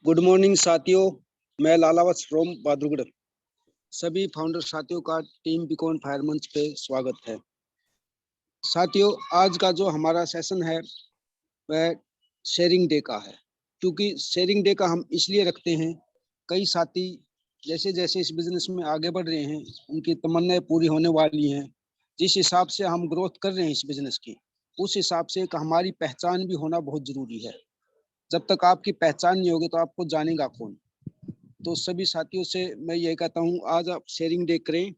Good morning साथियों, मैं Lalawat from बादुगड़। सभी फाउंडर साथियों का टीम बीकॉन फायर मंच पे स्वागत है। साथियों, आज का जो हमारा सेशन है वह शेयरिंग डे का है। क्योंकि शेयरिंग डे का हम इसलिए रखते हैं, कई साथी जैसे जैसे इस बिजनेस में आगे बढ़ रहे हैं, उनकी तमन्नाएं पूरी होने वाली हैं। जिस हिसाब से हम ग्रोथ कर रहे हैं इस बिजनेस की, उस हिसाब से एक हमारी पहचान भी होना बहुत जरूरी है। जब तक आपकी पहचान नहीं होगी तो आपको जानेगा कौन। तो सभी साथियों से मैं यही कहता हूँ, आज आप शेयरिंग डे करें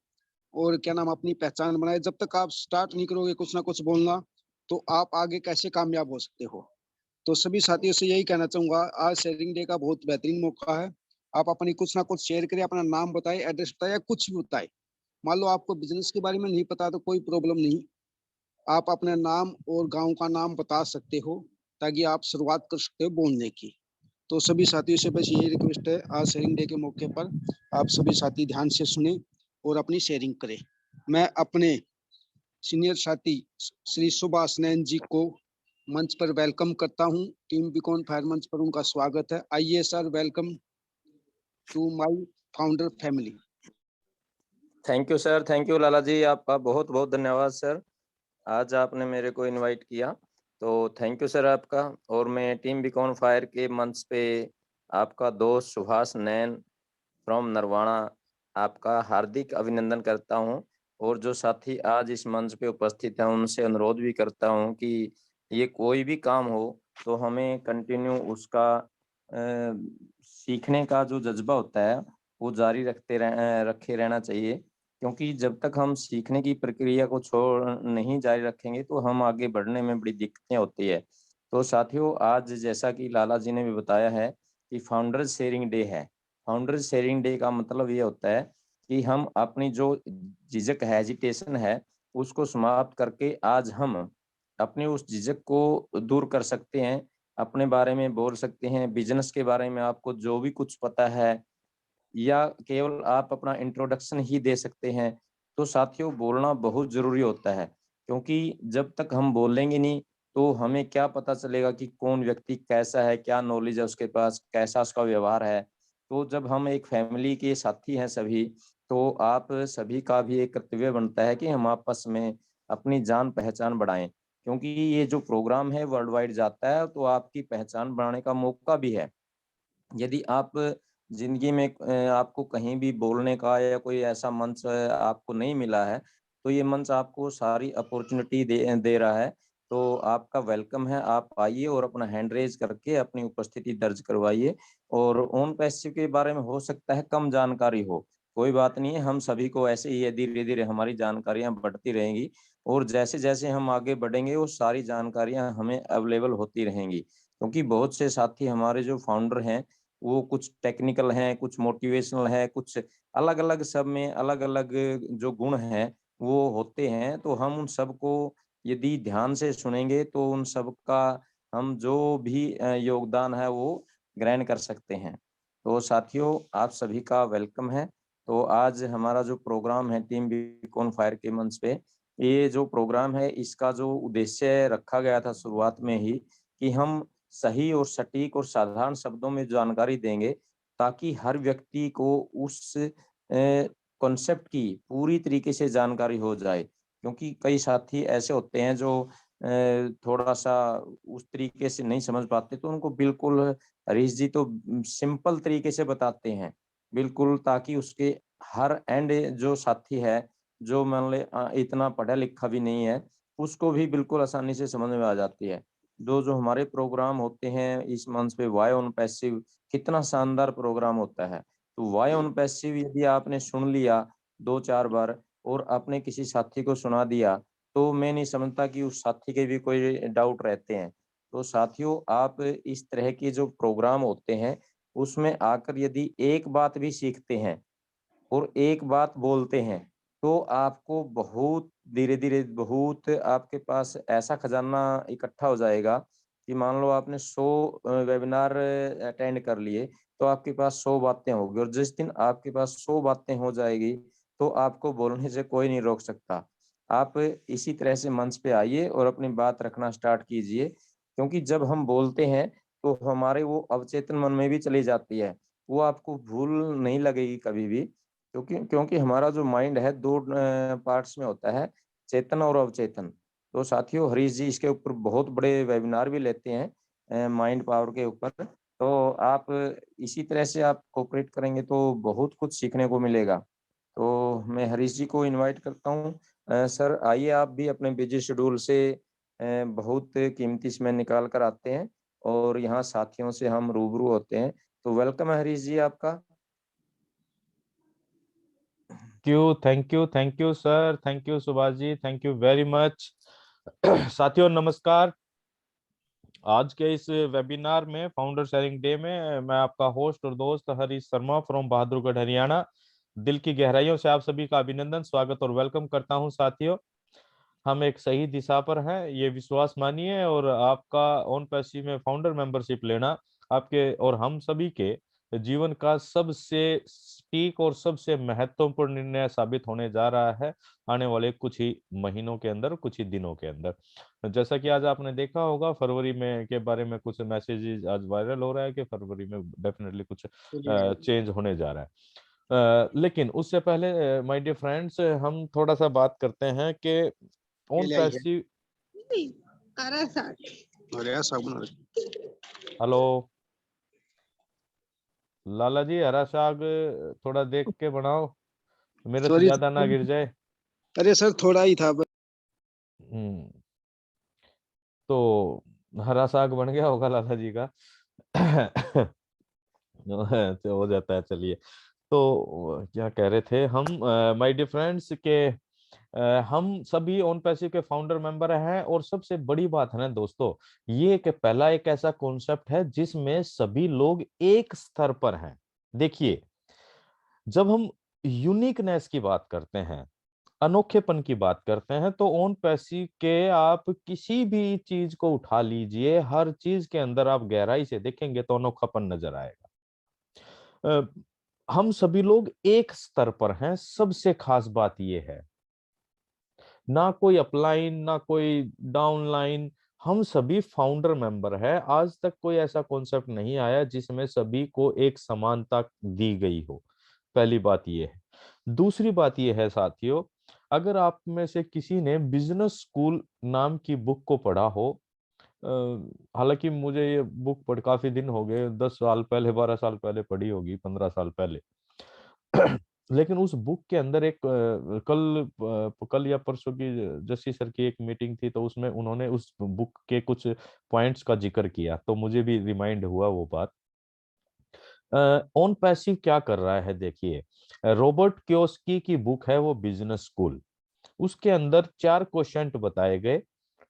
और क्या नाम अपनी पहचान बनाए। जब तक आप स्टार्ट नहीं करोगे कुछ ना कुछ बोलना, तो आप आगे कैसे कामयाब हो सकते हो। तो सभी साथियों से यही कहना चाहूंगा, आज शेयरिंग डे का बहुत बेहतरीन मौका है। आप अपनी कुछ ना कुछ शेयर करें, अपना नाम बताए, एड्रेस बताए या कुछ भी बताए। मान लो आपको बिजनेस के बारे में नहीं पता तो कोई प्रॉब्लम नहीं, आप अपने नाम और गांव का नाम बता सकते हो, ताकि आप शुरुआत कर सकते हो बोलने की। तो सभी साथियों से बस यही रिक्वेस्ट है, आज शेयरिंग डे के मौके पर आप सभी साथी ध्यान से सुने और अपनी शेयरिंग करें। मैं अपने सीनियर साथी श्री सुभाष नैन जी को मंच पर वेलकम करता हूं। टीम बीकॉन फायर मंच पर उनका स्वागत है। आइए sir, welcome to my founder family. Thank you sir, thank you Lala ji, आपका बहुत बहुत धन्यवाद सर। आज आपने मेरे को इनवाइट किया तो थैंक यू सर आपका। और मैं टीम बीकॉन फायर के मंच पे आपका दोस्त सुभाष नैन फ्रॉम नरवाणा आपका हार्दिक अभिनंदन करता हूं। और जो साथी आज इस मंच पे उपस्थित हैं उनसे अनुरोध भी करता हूं कि ये कोई भी काम हो तो हमें कंटिन्यू उसका सीखने का जो जज्बा होता है वो जारी रखे रहना चाहिए। क्योंकि जब तक हम सीखने की प्रक्रिया को छोड़ नहीं जारी रखेंगे तो हम आगे बढ़ने में बड़ी दिक्कतें होती है। तो साथियों, आज जैसा कि लाला जी ने भी बताया है कि फाउंडर्स शेयरिंग डे है। फाउंडर्स शेयरिंग डे का मतलब ये होता है कि हम अपनी जो झिझक है, एजिटेशन है, उसको समाप्त करके आज हम अपनी उस झिझक को दूर कर सकते हैं, अपने बारे में बोल सकते हैं, बिजनेस के बारे में आपको जो भी कुछ पता है या केवल आप अपना इंट्रोडक्शन ही दे सकते हैं। तो साथियों, बोलना बहुत जरूरी होता है, क्योंकि जब तक हम बोलेंगे नहीं तो हमें क्या पता चलेगा कि कौन व्यक्ति कैसा है, क्या नॉलेज है उसके पास, कैसा उसका व्यवहार है। तो जब हम एक फैमिली के साथी हैं सभी, तो आप सभी का भी एक कर्तव्य बनता है कि हम आपस में अपनी जान पहचान बढ़ाएं। क्योंकि ये जो प्रोग्राम है वर्ल्ड वाइड जाता है तो आपकी पहचान बढ़ाने का मौका भी है। यदि आप जिंदगी में आपको कहीं भी बोलने का या कोई ऐसा मंच आपको नहीं मिला है, तो ये मंच आपको सारी अपॉर्चुनिटी दे रहा है। तो आपका वेलकम है, आप आइए और अपना हैंड रेज करके अपनी उपस्थिति दर्ज करवाइए। और ओन पैसिव के बारे में हो सकता है कम जानकारी हो, कोई बात नहीं है, हम सभी को ऐसे ही धीरे धीरे हमारी जानकारियां बढ़ती रहेंगी। और जैसे जैसे हम आगे बढ़ेंगे वो सारी जानकारियां हमें अवेलेबल होती रहेंगी। क्योंकि बहुत से साथी हमारे जो फाउंडर हैं वो कुछ टेक्निकल हैं, कुछ मोटिवेशनल है, कुछ अलग अलग, सब में अलग अलग जो गुण हैं वो होते हैं। तो हम उन सबको यदि ध्यान से सुनेंगे तो उन सब का हम जो भी योगदान है वो ग्रहण कर सकते हैं। तो साथियों, आप सभी का वेलकम है। तो आज हमारा जो प्रोग्राम है टीम बीकॉन फायर के मंच पे, ये जो प्रोग्राम है इसका जो उद्देश्य रखा गया था शुरुआत में ही कि हम सही और सटीक और साधारण शब्दों में जानकारी देंगे, ताकि हर व्यक्ति को उस कॉन्सेप्ट की पूरी तरीके से जानकारी हो जाए। क्योंकि कई साथी ऐसे होते हैं जो थोड़ा सा उस तरीके से नहीं समझ पाते, तो उनको बिल्कुल हरीश जी तो सिंपल तरीके से बताते हैं बिल्कुल, ताकि उसके हर एंड जो साथी है, जो मान ले इतना पढ़ा लिखा भी नहीं है, उसको भी बिल्कुल आसानी से समझ में आ जाती है। जो जो हमारे प्रोग्राम होते हैं इस मंच पे, वाई ऑन पैसिव, कितना शानदार प्रोग्राम होता है। तो वाई ऑन पैसिव यदि आपने सुन लिया 2-4 बार और आपने किसी साथी को सुना दिया, तो मैं नहीं समझता कि उस साथी के भी कोई डाउट रहते हैं। तो साथियों, आप इस तरह के जो प्रोग्राम होते हैं उसमें आकर यदि एक बात भी सीखते हैं और एक बात बोलते हैं, तो आपको बहुत धीरे धीरे बहुत आपके पास ऐसा खजाना इकट्ठा हो जाएगा कि मान लो आपने 100 वेबिनार अटेंड कर लिए, तो आपके पास 100 बातें होगी। और जिस दिन आपके पास 100 बातें हो जाएगी तो आपको बोलने से कोई नहीं रोक सकता। आप इसी तरह से मंच पे आइए और अपनी बात रखना स्टार्ट कीजिए। क्योंकि जब हम बोलते हैं तो हमारे वो अवचेतन मन में भी चली जाती है, वो आपको भूल नहीं लगेगी कभी भी, क्योंकि क्योंकि हमारा जो माइंड है दो पार्ट्स में होता है, चेतन और अवचेतन। तो साथियों, हरीश जी इसके ऊपर बहुत बड़े वेबिनार भी लेते हैं माइंड पावर के ऊपर। तो आप इसी तरह से आप कोऑपरेट करेंगे तो बहुत कुछ सीखने को मिलेगा। तो मैं हरीश जी को इनवाइट करता हूँ। सर आइए, आप भी अपने बिजी शेड्यूल से बहुत कीमती समय निकाल कर आते हैं और यहाँ साथियों से हम रूबरू होते हैं। तो वेलकम है हरीश जी आपका। Thank you sir, thank you Subhash ji, thank you very much. साथियों नमस्कार। आज के इस वेबिनार में, फाउंडर शेयरिंग डे में, मैं आपका होस्ट और दोस्त हरीश शर्मा फ्रॉम बहादुरगढ़ हरियाणा दिल की गहराइयों से आप सभी का अभिनंदन, स्वागत और वेलकम करता हूं। साथियों, हम एक सही दिशा पर हैं, ये विश्वास मानिए, और आपका ओन पैसिव में फाउंडर मेंबरशिप लेना आपके और हम सभी के जीवन का सबसे सटीक और सबसे महत्वपूर्ण निर्णय साबित होने जा रहा है आने वाले कुछ ही महीनों के अंदर, कुछ ही दिनों के अंदर। जैसा कि आज आपने देखा होगा, फरवरी में के बारे में कुछ मैसेजेस आज वायरल हो रहा है कि फरवरी में डेफिनेटली कुछ चेंज होने जा रहा है। लेकिन उससे पहले माय डियर फ्रेंड्स, हम थोड़ा सा बात करते हैं कि ओन पहले आई है पैसिव। अरे यार साबुन आ रहा हेलो लाला जी, हरा साग थोड़ा देख के बनाओ, है। मेरे से सॉरी, ज्यादा ना गिर जाए। अरे सर थोड़ा ही था बस। हम्म तो हरा साग बन गया होगा लाला जी का। तो हो जाता है, चलिए। तो क्या कह रहे थे हम, माय डियर फ्रेंड्स, के हम सभी ओन पैसिव के फाउंडर मेंबर हैं, और सबसे बड़ी बात है ना दोस्तों, ये कि पहला एक ऐसा कॉन्सेप्ट है जिसमें सभी लोग एक स्तर पर हैं। देखिए, जब हम यूनिकनेस की बात करते हैं, अनोखेपन की बात करते हैं, तो ओन पैसिव के आप किसी भी चीज को उठा लीजिए, हर चीज के अंदर आप गहराई से देखेंगे तो अनोखापन नजर आएगा। हम सभी लोग एक स्तर पर हैं, सबसे खास बात यह है, ना कोई अपलाइन ना कोई डाउनलाइन, हम सभी फाउंडर मेंबर है। आज तक कोई ऐसा कॉन्सेप्ट नहीं आया जिसमें सभी को एक समानता दी गई हो। पहली बात यह है। दूसरी बात यह है साथियों, अगर आप में से किसी ने बिजनेस स्कूल नाम की बुक को पढ़ा हो, हालांकि मुझे ये बुक पढ़ काफी दिन हो गए, 10 साल पहले, 12 साल पहले पढ़ी होगी, 15 साल पहले। लेकिन उस बुक के अंदर एक कल या परसों की जस्सी सर की एक मीटिंग थी, तो उसमें उन्होंने उस बुक के कुछ पॉइंट्स का जिक्र किया, तो मुझे भी रिमाइंड हुआ वो बात। ऑन पैसिव क्या कर रहा है, देखिए, रॉबर्ट कियोस्की की बुक है वो बिजनेस स्कूल। उसके अंदर 4 क्वेश्चन बताए गए,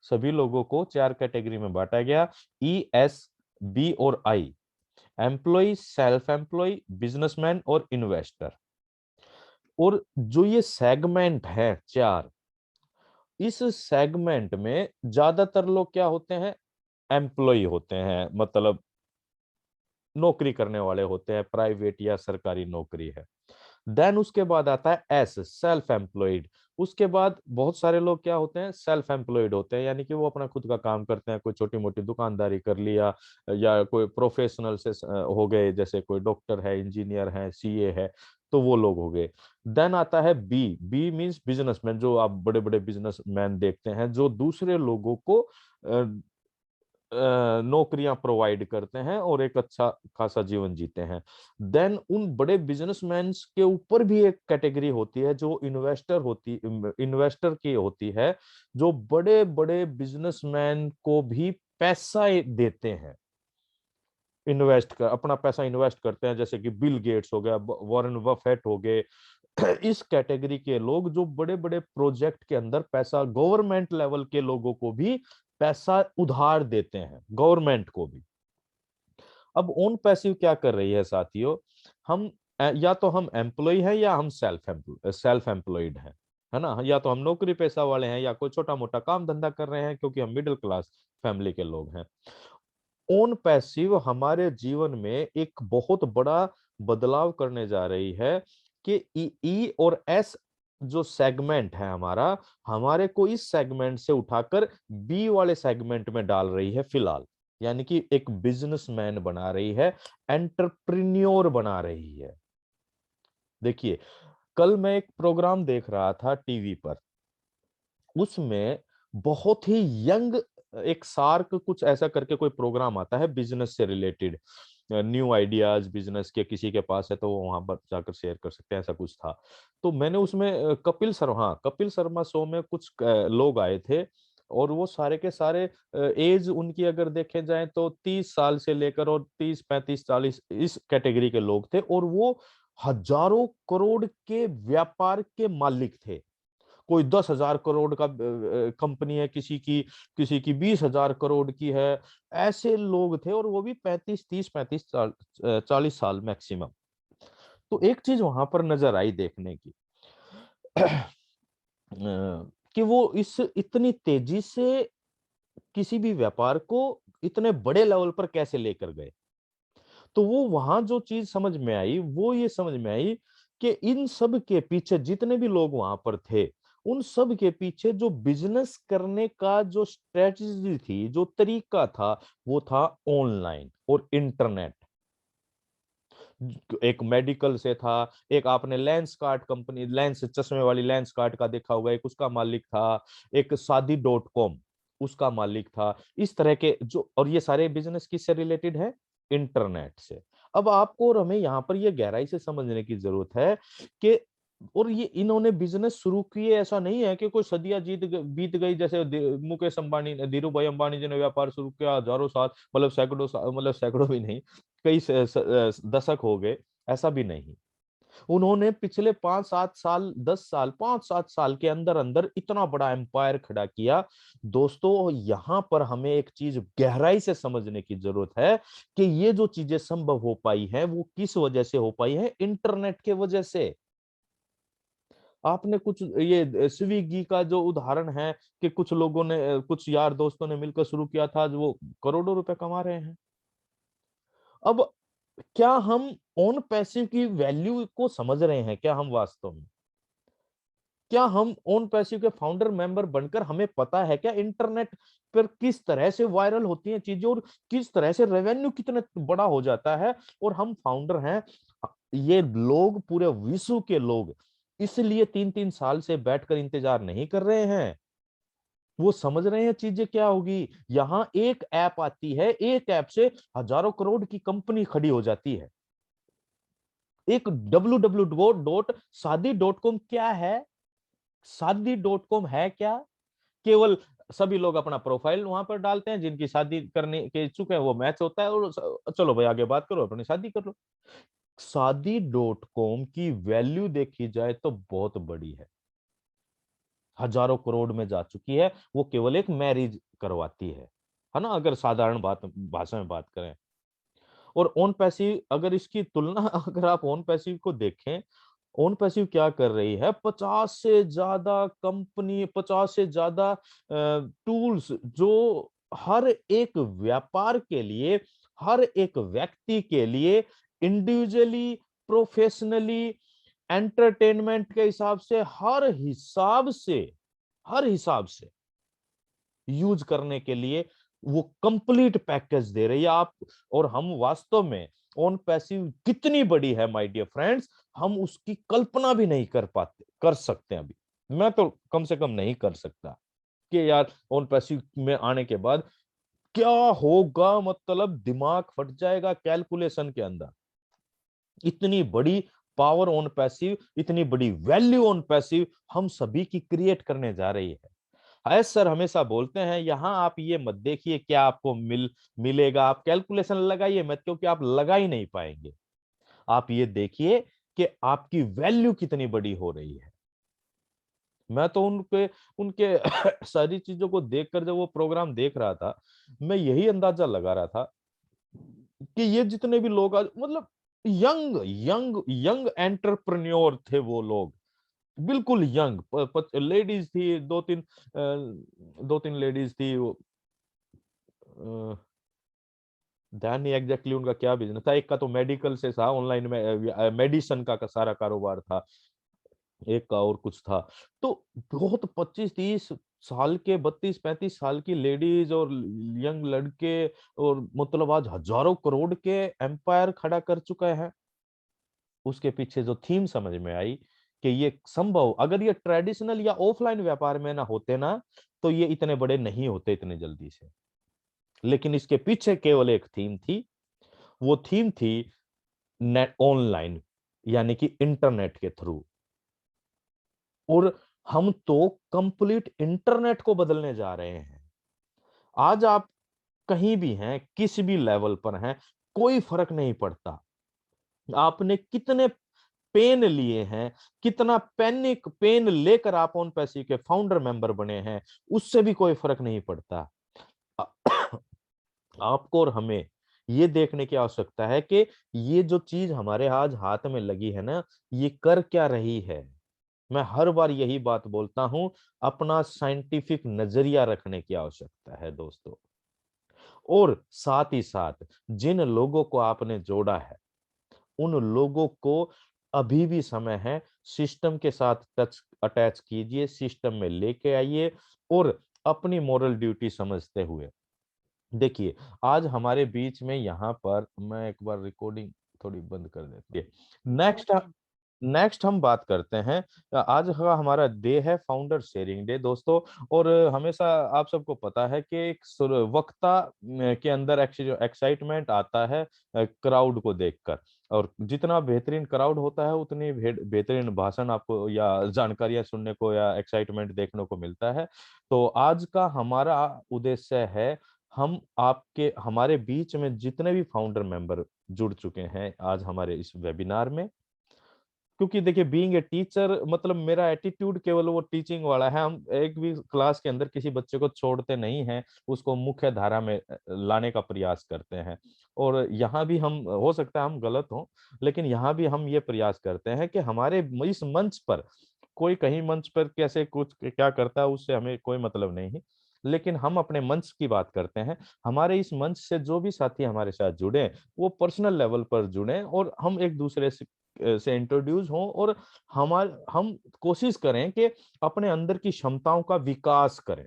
सभी लोगों को 4 कैटेगरी में बांटा गया, ES, B और I, employ, self employ, businessman और इन्वेस्टर। और जो ये सेगमेंट है 4, इस सेगमेंट में ज्यादातर लोग क्या होते हैं, एम्प्लॉय होते हैं, मतलब नौकरी करने वाले होते हैं, प्राइवेट या सरकारी नौकरी है। देन उसके बाद आता है एस, सेल्फ एम्प्लॉयड। उसके बाद बहुत सारे लोग क्या होते हैं, सेल्फ एम्प्लॉयड होते हैं, यानी कि वो अपना खुद का काम करते हैं, कोई छोटी मोटी दुकानदारी कर लिया, या कोई प्रोफेशनल से हो गए, जैसे कोई डॉक्टर है, इंजीनियर है, CA है, तो वो लोग हो गए। देन आता है बी, बी मीन्स बिजनेसमैन, जो आप बड़े बड़े बिजनेसमैन देखते हैं, जो दूसरे लोगों को नौकरियां प्रोवाइड करते हैं और एक अच्छा खासा जीवन जीते हैं। देन उन बड़े बिजनेसमैन के ऊपर भी एक कैटेगरी होती है जो इन्वेस्टर की होती है, जो बड़े बड़े बिजनेसमैन को भी पैसा देते हैं, इन्वेस्ट कर अपना पैसा इन्वेस्ट करते हैं, जैसे कि बिल गेट्स हो गया, वॉरेन बफेट हो गए। इस कैटेगरी के लोग जो बड़े बड़े प्रोजेक्ट के अंदर पैसा, गवर्नमेंट लेवल के लोगों को भी पैसा उधार देते हैं, गवर्नमेंट को भी। अब ओन पैसिव क्या कर रही है साथियों, हम या तो हम एम्प्लॉय हैं या हम सेल्फ एम्प्लॉयड हैं, है ना, या तो हम नौकरी पेशा वाले हैं या कोई छोटा मोटा काम धंधा कर रहे हैं, क्योंकि हम मिडिल क्लास फैमिली के लोग हैं। ओन पैसिव हमारे जीवन में एक बहुत बड़ा बदलाव करने जा रही है कि ई और एस जो सेगमेंट है हमारा, हमारे को इस सेगमेंट से उठाकर बी वाले सेगमेंट में डाल रही है फिलहाल। यानी कि एक बिजनेसमैन बना रही है, एंटरप्रेन्योर बना रही है। देखिए, कल मैं एक प्रोग्राम देख रहा था टीवी पर, उसमें बहुत ही यंग एक सार्क कुछ ऐसा करके कोई प्रोग्राम आता है बिजनेस से रिलेटेड, न्यू आइडियाज बिजनेस के, किसी के पास है तो वो वहां पर जाकर शेयर कर सकते हैं, ऐसा कुछ था। तो मैंने उसमें कपिल शर्मा शो में कुछ लोग आए थे, और वो सारे के सारे एज उनकी अगर देखे जाए तो 30 साल से लेकर और 30 35 40 इस कैटेगरी के लोग थे, और वो हजारों करोड़ के व्यापार के मालिक थे। कोई 10,000 करोड़ का कंपनी है, किसी की 20,000 करोड़ की है। ऐसे लोग थे, और वो भी 40 साल मैक्सिमम। तो एक चीज वहां पर नजर आई देखने की, कि वो इस इतनी तेजी से किसी भी व्यापार को इतने बड़े लेवल पर कैसे लेकर गए। तो वो वहां जो चीज समझ में आई, वो ये समझ में आई कि इन सब के पीछे जितने भी लोग वहां पर थे, उन सब के पीछे जो बिजनेस करने का जो स्ट्रेटजी थी, जो तरीका था, वो था ऑनलाइन और इंटरनेट। एक मेडिकल से था, एक आपने लेंस कार्ट कंपनी, लेंस चश्मे वाली लेंस कार्ट का देखा होगा, एक उसका मालिक था, एक शादी.com उसका मालिक था। इस तरह के जो, और ये सारे बिजनेस किससे रिलेटेड है? इंटरनेट से। अब आपको और हमें यहाँ पर ये गहराई से समझने की जरूरत है कि, और ये इन्होंने बिजनेस शुरू किए, ऐसा नहीं है कि कोई सदियां बीत गई, जैसे मुकेश अंबानी ने, धीरू भाई अंबानी जी ने व्यापार शुरू किया हजारों साल, मतलब मतलब सैकड़ों भी नहीं, कई दशक हो गए, ऐसा भी नहीं। उन्होंने पिछले 5-7 साल, 10 साल, 5-7 साल के अंदर अंदर इतना बड़ा एम्पायर खड़ा किया। दोस्तों, यहां पर हमें एक चीज गहराई से समझने की जरूरत है कि ये जो चीजें संभव हो पाई है, वो किस वजह से हो पाई है? इंटरनेट के वजह से। आपने कुछ ये स्विगी का जो उदाहरण है, कि कुछ लोगों ने, कुछ यार दोस्तों ने मिलकर शुरू किया था, जो वो करोड़ों रुपए कमा रहे हैं। अब क्या हम ऑन पैसिव की वैल्यू को समझ रहे हैं? क्या हम वास्तव में, क्या हम ओन पैसिव के फाउंडर मेंबर बनकर हमें पता है क्या इंटरनेट पर किस तरह से वायरल होती हैं चीजें, और किस तरह से रेवेन्यू कितना बड़ा हो जाता है? और हम फाउंडर हैं, ये लोग पूरे विश्व के लोग इसलिए 3-3 साल से बैठकर इंतजार नहीं कर रहे हैं। वो समझ रहे हैं चीजें क्या होगी। यहां एक ऐप आती है, एक ऐप से हजारों करोड़ की कंपनी खड़ी हो जाती है। एक www.shaadi.com क्या है? शादी.com है क्या? केवल सभी लोग अपना प्रोफाइल वहां पर डालते हैं, जिनकी शादी करने के इच्छुक है वो मैच होता है, और चलो भाई आगे बात करो, अपनी शादी कर लो। शादी.com की वैल्यू देखी जाए तो बहुत बड़ी है, हजारों करोड़ में जा चुकी है। वो केवल एक मैरिज करवाती है ना, अगर साधारण बात भाषा में बात करें। और ऑन पैसिव, अगर इसकी तुलना अगर आप ऑन पैसिव को देखें, ओन पैसिव क्या कर रही है? 50 से ज्यादा कंपनी, 50 से ज्यादा टूल्स, जो हर एक व्यापार के लिए, हर एक व्यक्ति के लिए इंडिविजुअली, प्रोफेशनली, एंटरटेनमेंट के हिसाब से, हर हिसाब से यूज करने के लिए वो कंप्लीट पैकेज दे रही है आप और हम। वास्तव में ऑन पैसिव कितनी बड़ी है माय डियर फ्रेंड्स, हम उसकी कल्पना भी नहीं कर सकते अभी। मैं तो कम से कम नहीं कर सकता कि यार ऑन पैसिव में आने के बाद क्या होगा, मतलब दिमाग फट जाएगा कैलकुलेशन के अंदर। इतनी बड़ी पावर ऑन पैसिव, इतनी बड़ी वैल्यू ऑन पैसिव हम सभी की क्रिएट करने जा रही है। है सर हमेशा बोलते हैं, यहां आप ये मत देखिए क्या आपको मिलेगा, आप कैलकुलेशन लगाइए मत, क्योंकि आप लगा ही नहीं पाएंगे। आप ये देखिए कि आपकी वैल्यू कितनी बड़ी हो रही है। मैं तो उनके उनके सारी चीजों को देखकर, जब वो प्रोग्राम देख रहा था, मैं यही अंदाजा लगा रहा था कि ये जितने भी लोग आज, मतलब यंग यंग यंग एंटरप्रेन्योर थे वो लोग, बिल्कुल यंग। लेडीज थी, दो तीन लेडीज थी वो, ध्यान नहीं एग्जैक्टली उनका क्या बिजनेस था। एक का तो मेडिकल से था, ऑनलाइन में मेडिसन का सारा कारोबार था। एक का और कुछ था। तो बहुत 25-30 साल के, 32-35 साल की लेडीज और यंग लड़के, और मतलब आज हजारों करोड़ के एम्पायर खड़ा कर चुका है। उसके पीछे जो थीम समझ में आई कि ये संभव, अगर ये ट्रेडिशनल या ऑफलाइन व्यापार में ना होते ना, तो ये इतने बड़े नहीं होते इतने जल्दी से। लेकिन इसके पीछे केवल एक थीम थी, वो थीम थी नेट, ऑनलाइन, यानी कि इंटरनेट के थ्रू। और हम तो कंप्लीट इंटरनेट को बदलने जा रहे हैं। आज आप कहीं भी हैं, किसी भी लेवल पर हैं, कोई फर्क नहीं पड़ता आपने कितने पेन लिए हैं, कितना पैनिक पेन लेकर आप ओन पैसे के फाउंडर मेंबर बने हैं, उससे भी कोई फर्क नहीं पड़ता। आपको और हमें ये देखने की आवश्यकता है कि ये जो चीज हमारे आज हाथ में लगी है ना, ये कर क्या रही है। मैं हर बार यही बात बोलता हूं, अपना साइंटिफिक नजरिया रखने की आवश्यकता है दोस्तों। और साथ ही साथ जिन लोगों को आपने जोड़ा है, उन लोगों को अभी भी समय है, सिस्टम के साथ टच अटैच कीजिए, सिस्टम में लेके आइए, और अपनी मोरल ड्यूटी समझते हुए देखिए। आज हमारे बीच में यहाँ पर, मैं एक बार रिकॉर्डिंग थोड़ी बंद कर देती है। नेक्स्ट हम बात करते हैं। आज का हमारा डे है फाउंडर शेयरिंग डे दोस्तों। और हमेशा आप सबको पता है कि एक वक्ता के अंदर एक्साइटमेंट आता है क्राउड को देखकर। और जितना बेहतरीन क्राउड होता है, उतनी बेहतरीन भाषण आपको या जानकारियां सुनने को या एक्साइटमेंट देखने को मिलता है। तो आज का हमारा उद्देश्य है, हम आपके हमारे बीच में जितने भी फाउंडर मेंबर जुड़ चुके हैं आज हमारे इस वेबिनार में, क्योंकि देखिए बीइंग ए टीचर मतलब मेरा एटीट्यूड केवल वो टीचिंग वाला है। हम एक भी क्लास के अंदर किसी बच्चे को छोड़ते नहीं हैं, उसको मुख्य धारा में लाने का प्रयास करते हैं। और यहाँ भी हम, हो सकता है हम गलत हों, लेकिन यहाँ भी हम ये प्रयास करते हैं कि हमारे इस मंच पर, कोई कहीं मंच पर कैसे कुछ क्या करता है उससे हमें कोई मतलब नहीं है, लेकिन हम अपने मंच की बात करते हैं। हमारे इस मंच से जो भी साथी हमारे साथ जुड़े, वो पर्सनल लेवल पर जुड़े, और हम एक दूसरे से इंट्रोड्यूस हों, और हम कोशिश करें कि अपने अंदर की क्षमताओं का विकास करें।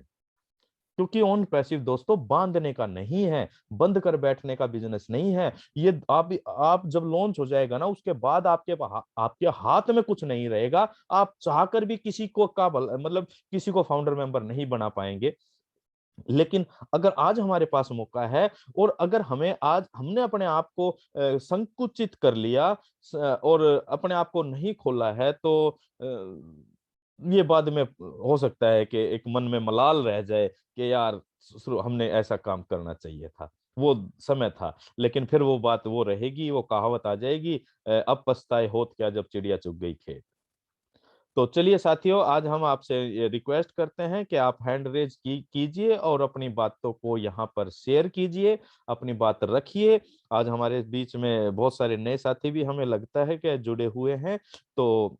क्योंकि ऑन पैसिव दोस्तों बांधने का नहीं है, बंद कर बैठने का बिजनेस नहीं है। ये आप जब लॉन्च हो जाएगा ना, उसके बाद आपके हाथ में कुछ नहीं रहेगा। आप चाहकर भी किसी को मतलब किसी को फाउंडर मेंबर नहीं बना पाएंगे। लेकिन अगर आज हमारे पास मौका है, और अगर हमें आज हमने अपने आप को संकुचित कर लिया और अपने आप को नहीं खोला है, तो ये बाद में हो सकता है कि एक मन में मलाल रह जाए कि यार हमने ऐसा काम करना चाहिए था, वो समय था। लेकिन फिर वो बात वो रहेगी, वो कहावत आ जाएगी, अब पछताए होत क्या जब चिड़िया चुग गई खेत। तो चलिए साथियों, आज हम आपसे ये रिक्वेस्ट करते हैं कि आप हैंड रेज कीजिए और अपनी बातों को यहाँ पर शेयर कीजिए, अपनी बात रखिए। आज हमारे बीच में बहुत सारे नए साथी भी हमें लगता है कि जुड़े हुए हैं, तो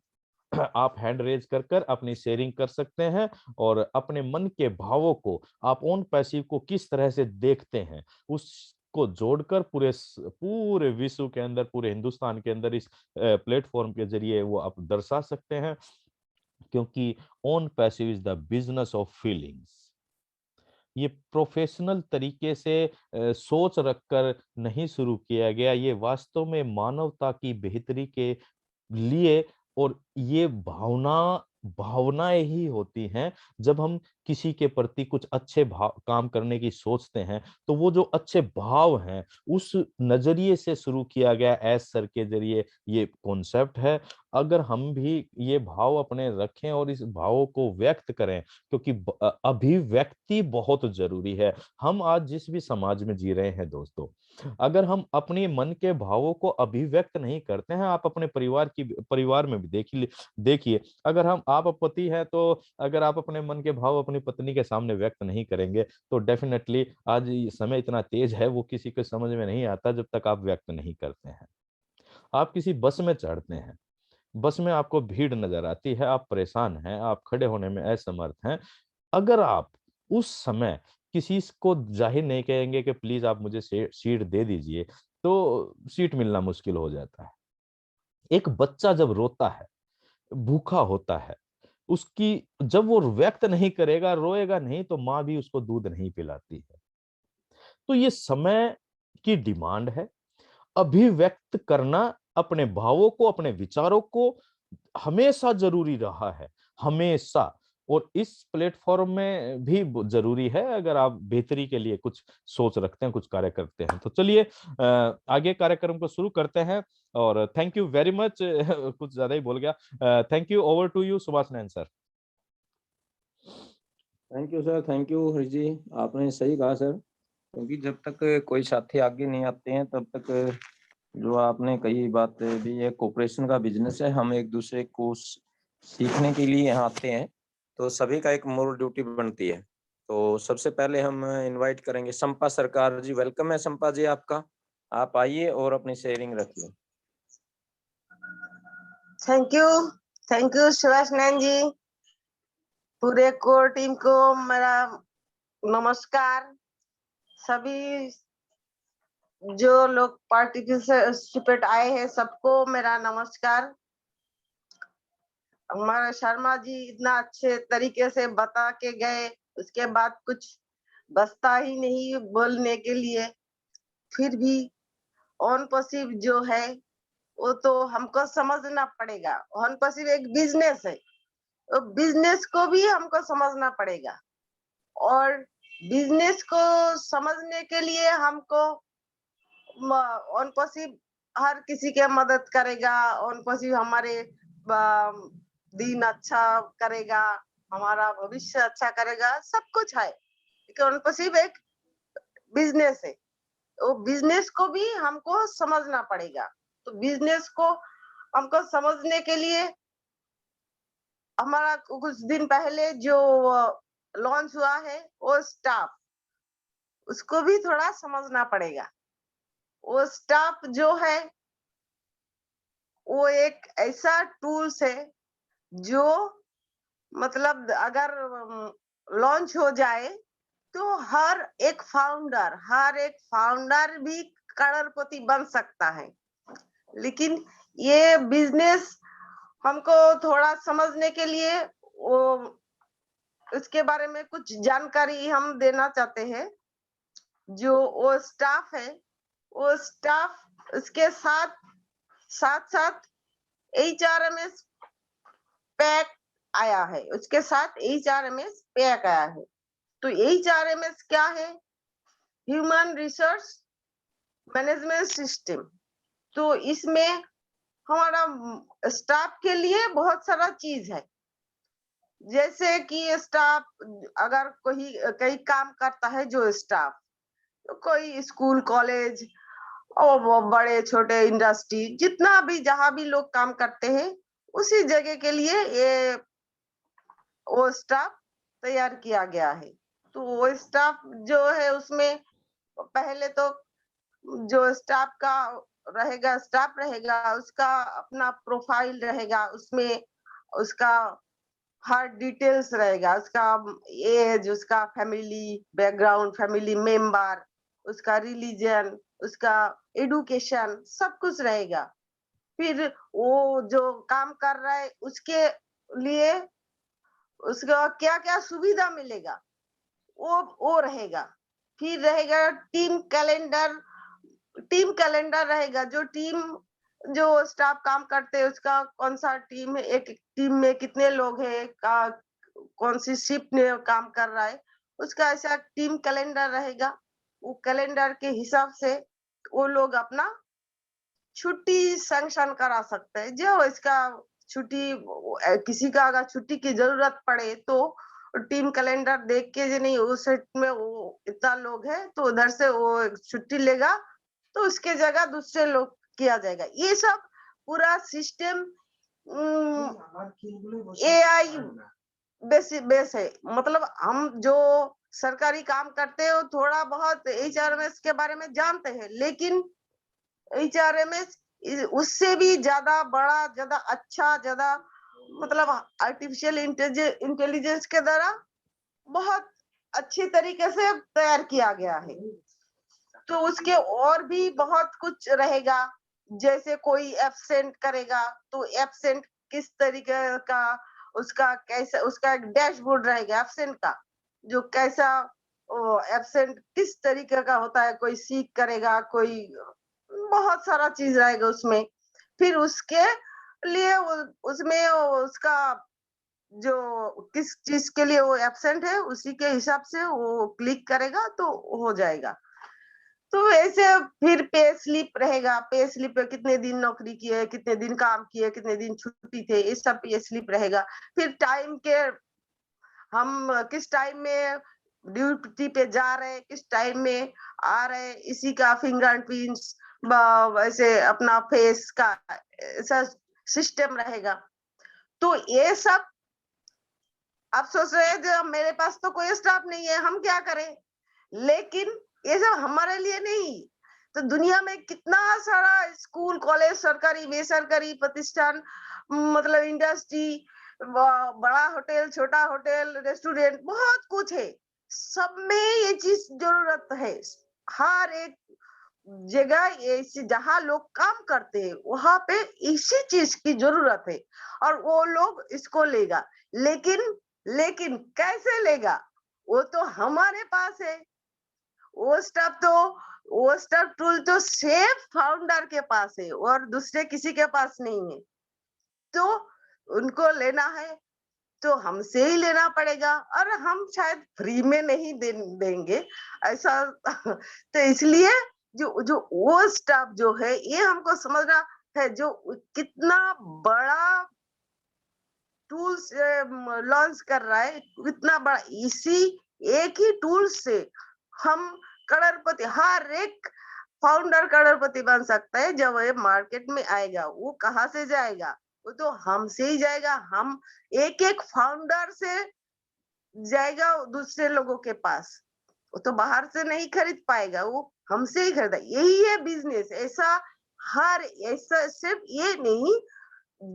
आप हैंड रेज कर कर अपनी शेयरिंग कर सकते हैं, और अपने मन के भावों को, आप ओन पैसिव को किस तरह से देखते हैं, उसको जोड़कर पूरे विश्व के अंदर, पूरे हिंदुस्तान के अंदर इस प्लेटफॉर्म के जरिए वो आप दर्शा सकते हैं। क्योंकि own passive is the business of feelings. ये प्रोफेशनल तरीके से सोच रखकर नहीं शुरू किया गया, ये वास्तव में मानवता की बेहतरी के लिए। और ये भावनाएं ही होती हैं। जब हम किसी के प्रति कुछ अच्छे भाव काम करने की सोचते हैं, तो वो जो अच्छे भाव हैं, उस नजरिए से शुरू किया गया एस सर के जरिए ये कॉन्सेप्ट है। अगर हम भी ये भाव अपने रखें और इस भावों को व्यक्त करें, क्योंकि अभिव्यक्ति बहुत जरूरी है। हम आज जिस भी समाज में जी रहे हैं दोस्तों, अगर हम अपने मन के भावों को अभिव्यक्त नहीं करते हैं, आप अपने परिवार में भी देखिए, अगर आप पति हैं, तो अगर आप अपने मन के भाव अपनी पत्नी के सामने व्यक्त नहीं करेंगे, तो डेफिनेटली आज ये समय इतना तेज है, वो किसी के समझ में नहीं आता जब तक आप व्यक्त नहीं करते हैं। आप किसी बस में चढ़ते हैं, बस में आपको भीड़ नजर आती है, आप परेशान हैं, आप खड़े होने में असमर्थ हैं। अगर आप उस समय किसी को जाहिर नहीं कहेंगे कि प्लीज आप मुझे सीट दे दीजिए, तो सीट मिलना मुश्किल हो जाता है। एक बच्चा जब रोता है, भूखा होता है, उसकी जब वो व्यक्त नहीं करेगा, रोएगा नहीं, तो माँ भी उसको दूध नहीं पिलाती है। तो ये समय की डिमांड है। अभिव्यक्त करना अपने भावों को, अपने विचारों को हमेशा जरूरी रहा है, हमेशा। और इस प्लेटफॉर्म में भी जरूरी है, अगर आप बेहतरी के लिए कुछ सोच रखते हैं, कुछ कार्य करते हैं। तो चलिए आगे कार्यक्रम को शुरू करते हैं। और थैंक यू वेरी मच कुछ ज्यादा ही बोल गया। Thank you, over to you Subhash Nayan sir. Thank you sir, thank you Harish ji, आपने सही कहा सर। क्योंकि जब तक कोई साथी आगे नहीं आते हैं तब तक जो आपने कही बात भी, ये कोऑपरेशन का बिजनेस है, हम एक दूसरे को सीखने के लिए यहाँ आते हैं, तो सभी का एक मोरल ड्यूटी बनती है। तो सबसे पहले हम इनवाइट करेंगे संपा सरकार जी। वेलकम है संपा जी आपका, आप आइए और अपनी शेयरिंग रखिए। थैंक यू सुभाष नयन जी। पूरे कोर टीम को मेरा नमस्कार। सभी जो लोग पार्टिसिपेट आए हैं सबको मेरा नमस्कार। हमारे शर्मा जी इतना अच्छे तरीके से बता के गए, उसके बाद कुछ बचता ही नहीं बोलने के लिए। फिर भी ऑन पसिव जो है वो तो हमको समझना पड़ेगा। ऑन पसिव एक बिजनेस है, तो बिजनेस को भी हमको समझना पड़ेगा। और बिजनेस को समझने के लिए हमको ऑन पसिव हर किसी के मदद करेगा। ऑन पसिव हमारे दिन अच्छा करेगा, हमारा भविष्य अच्छा करेगा, सब कुछ है। ऑन पसिव एक बिजनेस है, वो बिजनेस को भी हमको समझना पड़ेगा। तो बिजनेस को हमको समझने के लिए हमारा कुछ दिन पहले जो लॉन्च हुआ है वो स्टाफ, उसको भी थोड़ा समझना पड़ेगा। वो स्टाफ जो है वो एक ऐसा टूल्स है जो मतलब अगर लॉन्च हो जाए तो हर एक फाउंडर भी करोड़पति बन सकता है। लेकिन ये बिजनेस हमको थोड़ा समझने के लिए वो उसके बारे में कुछ जानकारी हम देना चाहते हैं। जो वो स्टाफ है, वो स्टाफ उसके साथ साथ HRMS पैक आया है, उसके साथ HRMS पैक आया है। तो HRMS क्या है? Human resource management system. तो इसमें हमारा स्टाफ के लिए बहुत सारा चीज है। जैसे कि स्टाफ अगर कहीं काम करता है, जो स्टाफ कोई स्कूल कॉलेज और वो बड़े छोटे इंडस्ट्री जितना भी जहां भी लोग काम करते हैं, उसी जगह के लिए ये वो स्टाफ तैयार किया गया है। तो वो स्टाफ जो है उसमें पहले तो जो स्टाफ रहेगा उसका अपना प्रोफाइल रहेगा, उसमें उसका हर डिटेल्स रहेगा, उसका एज, उसका फैमिली बैकग्राउंड, फैमिली मेंबर, उसका रिलीजन, उसका एडुकेशन, सब कुछ रहेगा। फिर वो जो काम कर रहा है उसके लिए उसका क्या क्या सुविधा मिलेगा वो रहेगा। फिर रहेगा टीम कैलेंडर रहेगा। जो स्टाफ काम करते हैं उसका कौन सा टीम है, एक टीम में कितने लोग हैं, कौन सी शिफ्ट में काम कर रहा है, उसका ऐसा टीम कैलेंडर रहेगा। वो कैलेंडर के हिसाब से वो लोग अपना छुट्टी सैंक्शन करा सकते हैं। जो इसका छुट्टी किसी का अगर छुट्टी की जरूरत पड़े तो टीम कैलेंडर देख के जो नहीं उस सेट में वो इतना लोग है तो उधर से वो छुट्टी लेगा, तो उसके जगह दूसरे लोग किया जाएगा। ये सब पूरा सिस्टम AI बेस है। मतलब हम जो सरकारी काम करते हैं थोड़ा बहुत HRMS के बारे में जानते हैं, लेकिन HRMS उससे भी ज्यादा बड़ा, ज्यादा अच्छा, ज्यादा मतलब आर्टिफिशियल इंटेलिजेंस के द्वारा बहुत अच्छी तरीके से तैयार किया गया है। तो उसके और भी बहुत कुछ रहेगा। जैसे कोई एब्सेंट करेगा तो एब्सेंट किस तरीके का उसका कैसा उसका एक डैशबोर्ड रहेगा एब्सेंट का, जो कैसा एब्सेंट किस तरीके का होता है, कोई सीख करेगा, कोई बहुत सारा चीज रहेगा उसमें। फिर उसके लिए उसमें उसका जो किस चीज के लिए वो एब्सेंट है उसी के हिसाब से वो क्लिक करेगा तो हो जाएगा। तो ऐसे फिर पे स्लिप रहेगा, पे स्लिप पे कितने दिन नौकरी किए, कितने दिन काम किए, कितने दिन छुट्टी थे, ये सब पे स्लिप रहेगा। फिर टाइम के हम किस टाइम में ड्यूटी पे जा रहे हैं, किस टाइम में आ रहे हैं, इसी का फिंगरप्रिंट्स वैसे अपना फेस का ऐसा सिस्टम रहेगा। तो ये सब आप सोच रहे हैं जो मेरे पास तो कोई स्टाफ नहीं है, हम क्या करें? लेकिन ये सब हमारे लिए नहीं, तो दुनिया में कितना सारा स्कूल, कॉलेज, सरकारी, बेसरकारी प्रतिष्ठान, मतलब इंडस्ट्री, बड़ा होटल, छोटा होटल, रेस्टोरेंट, बहुत कुछ है। सब में ये चीज जरूरत है। हर एक जगह ऐसी जहाँ लोग काम करते हैं वहां पे इसी चीज की जरूरत है और वो लोग इसको लेगा। लेकिन कैसे लेगा? वो तो हमारे पास है। वो स्टफ टूल तो सिर्फ फाउंडर के पास है और दूसरे किसी के पास नहीं है। तो उनको लेना है तो हमसे ही लेना पड़ेगा और हम शायद फ्री में नहीं देंगे ऐसा। तो इसलिए जो वो स्टाफ जो है ये हमको समझना है, जो कितना बड़ा टूल्स लॉन्च कर रहा है, कितना बड़ा, इसी एक ही टूल से हम करोड़पति, हर एक फाउंडर करोड़पति बन सकता है। जब ये मार्केट में आएगा वो कहाँ से जाएगा? वो तो हमसे ही जाएगा। हम एक एक फाउंडर से जाएगा दूसरे लोगों के पास, वो तो बाहर से नहीं खरीद पाएगा, वो हमसे ही खरीदा। यही है बिजनेस। ऐसा सिर्फ ये नहीं,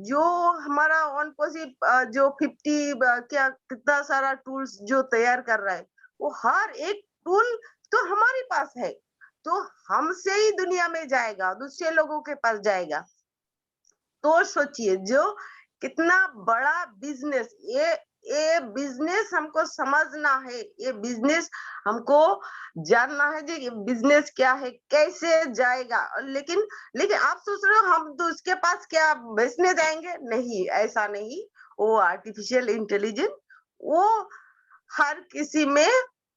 जो हमारा ऑन पॉजिट जो 50 क्या कितना सारा टूल्स जो तैयार कर रहा है, वो हर एक टूल तो हमारे पास है, तो हमसे ही दुनिया में जाएगा, दूसरे लोगों के पास जाएगा। तो सोचिए जो कितना बड़ा बिजनेस ये बिजनेस हमको समझना है, ये बिजनेस हमको जानना है जी, ये बिजनेस क्या है, कैसे जाएगा। लेकिन आप सोच रहे हो हम तो उसके पास क्या बेचने जाएंगे? नहीं, ऐसा नहीं। वो आर्टिफिशियल इंटेलिजेंस वो हर किसी में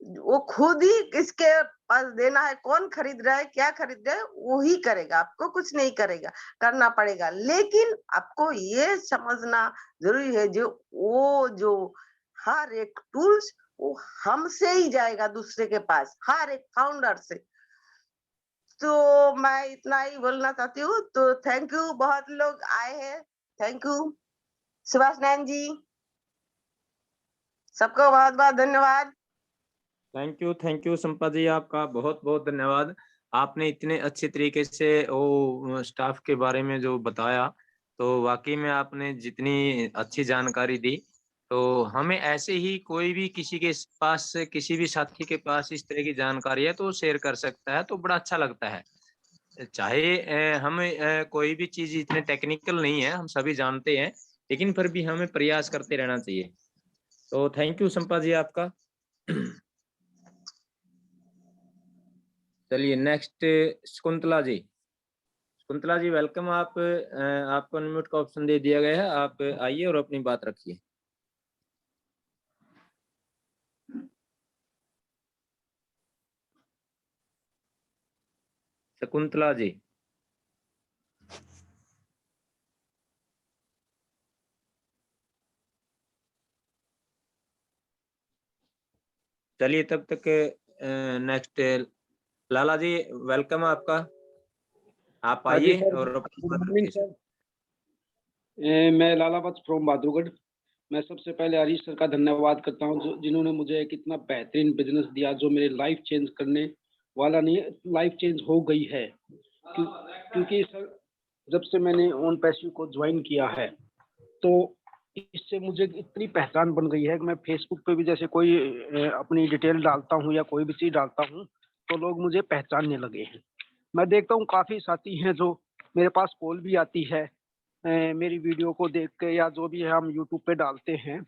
वो खुद ही किसके पास देना है, कौन खरीद रहा है, क्या खरीद रहा है, वो ही करेगा, आपको कुछ नहीं करेगा करना पड़ेगा। लेकिन आपको ये समझना जरूरी है जो हर एक टूल्स वो हमसे ही जाएगा दूसरे के पास, हर एक फाउंडर से। तो मैं इतना ही बोलना चाहती हूँ। तो थैंक यू, बहुत लोग आए हैं, थैंक यू सुभाष नैन जी, सबको बहुत बहुत धन्यवाद। थैंक यू संपा जी, आपका बहुत बहुत धन्यवाद। आपने इतने अच्छे तरीके से वो स्टाफ के बारे में जो बताया, तो वाकई में आपने जितनी अच्छी जानकारी दी, तो हमें ऐसे ही कोई भी किसी के पास, किसी भी साथी के पास इस तरह की जानकारी है तो शेयर कर सकता है, तो बड़ा अच्छा लगता है। चाहे हम कोई भी चीज इतने टेक्निकल नहीं है, हम सभी जानते हैं, लेकिन फिर भी हमें प्रयास करते रहना चाहिए। तो थैंक यू संपा जी आपका। चलिए नेक्स्ट शकुंतला जी। शकुंतला जी वेलकम। आपको अनम्यूट का ऑप्शन दे दिया गया है, आप आइए और अपनी बात रखिए। शकुंतला जी। चलिए तब तक नेक्स्ट लाला जी वेलकम आपका, आप हाँ जी आइए सर, और अपनी गुड बात मॉर्निंग रखिए। सर। मैं लालावत फ्रॉम बहादुरगढ़। मैं सबसे पहले हरीश सर का धन्यवाद करता हूँ जिन्होंने मुझे एक इतना बेहतरीन बिजनेस दिया जो मेरी लाइफ चेंज करने वाला नहीं, लाइफ चेंज हो गई है। क्योंकि सर जब से मैंने ऑन पैसिव को ज्वाइन किया है तो इससे मुझे इतनी पहचान बन गई है कि मैं फेसबुक पे भी जैसे कोई अपनी डिटेल डालता हूँ या कोई भी चीज़ डालता हूँ तो लोग मुझे पहचानने लगे हैं। मैं देखता हूँ काफ़ी साथी हैं जो मेरे पास कॉल भी आती है मेरी वीडियो को देख के या जो भी है हम यूट्यूब पे डालते हैं,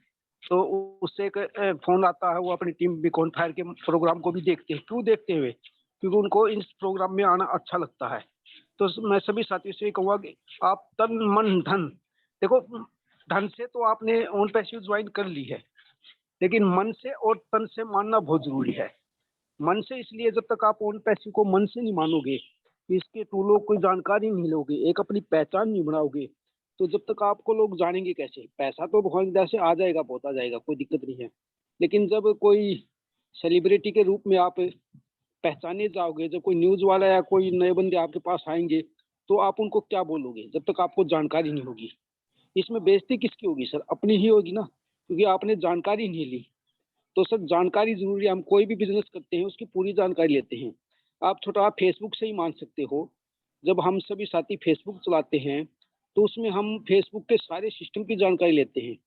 तो उससे एक फोन आता है, वो अपनी टीम बिकॉन फायर के प्रोग्राम को भी देखते हैं। क्यों देखते हुए? क्योंकि उनको इस प्रोग्राम में आना अच्छा लगता है। तो मैं सभी साथियों से कहूँगा कि आप तन मन धन, देखो धन से तो आपने ओन पैसिव ज्वाइन कर ली है, लेकिन मन से और तन से मानना बहुत जरूरी है। मन से इसलिए, जब तक आप ओन पैसिव को मन से नहीं मानोगे, इसके टूलों की जानकारी नहीं लोगे, एक अपनी पहचान नहीं बनाओगे, तो जब तक आपको लोग जानेंगे कैसे? पैसा तो भगवान की दया से आ जाएगा, बहुत आ जाएगा, कोई दिक्कत नहीं है। लेकिन जब कोई सेलिब्रिटी के रूप में आप पहचाने जाओगे, जब कोई न्यूज वाला या कोई नए बंदे आपके पास आएंगे, तो आप उनको क्या बोलोगे जब तक आपको जानकारी नहीं होगी? इसमें बेइज्जती किसकी होगी सर? अपनी ही होगी ना, क्योंकि आपने जानकारी नहीं ली। तो सर जानकारी जरूरी है। हम कोई भी बिजनेस करते हैं उसकी पूरी जानकारी लेते हैं। आप छोटा आप फेसबुक से ही मान सकते हो। जब हम सभी साथी फेसबुक चलाते हैं, तो उसमें हम फेसबुक के सारे सिस्टम की जानकारी लेते हैं।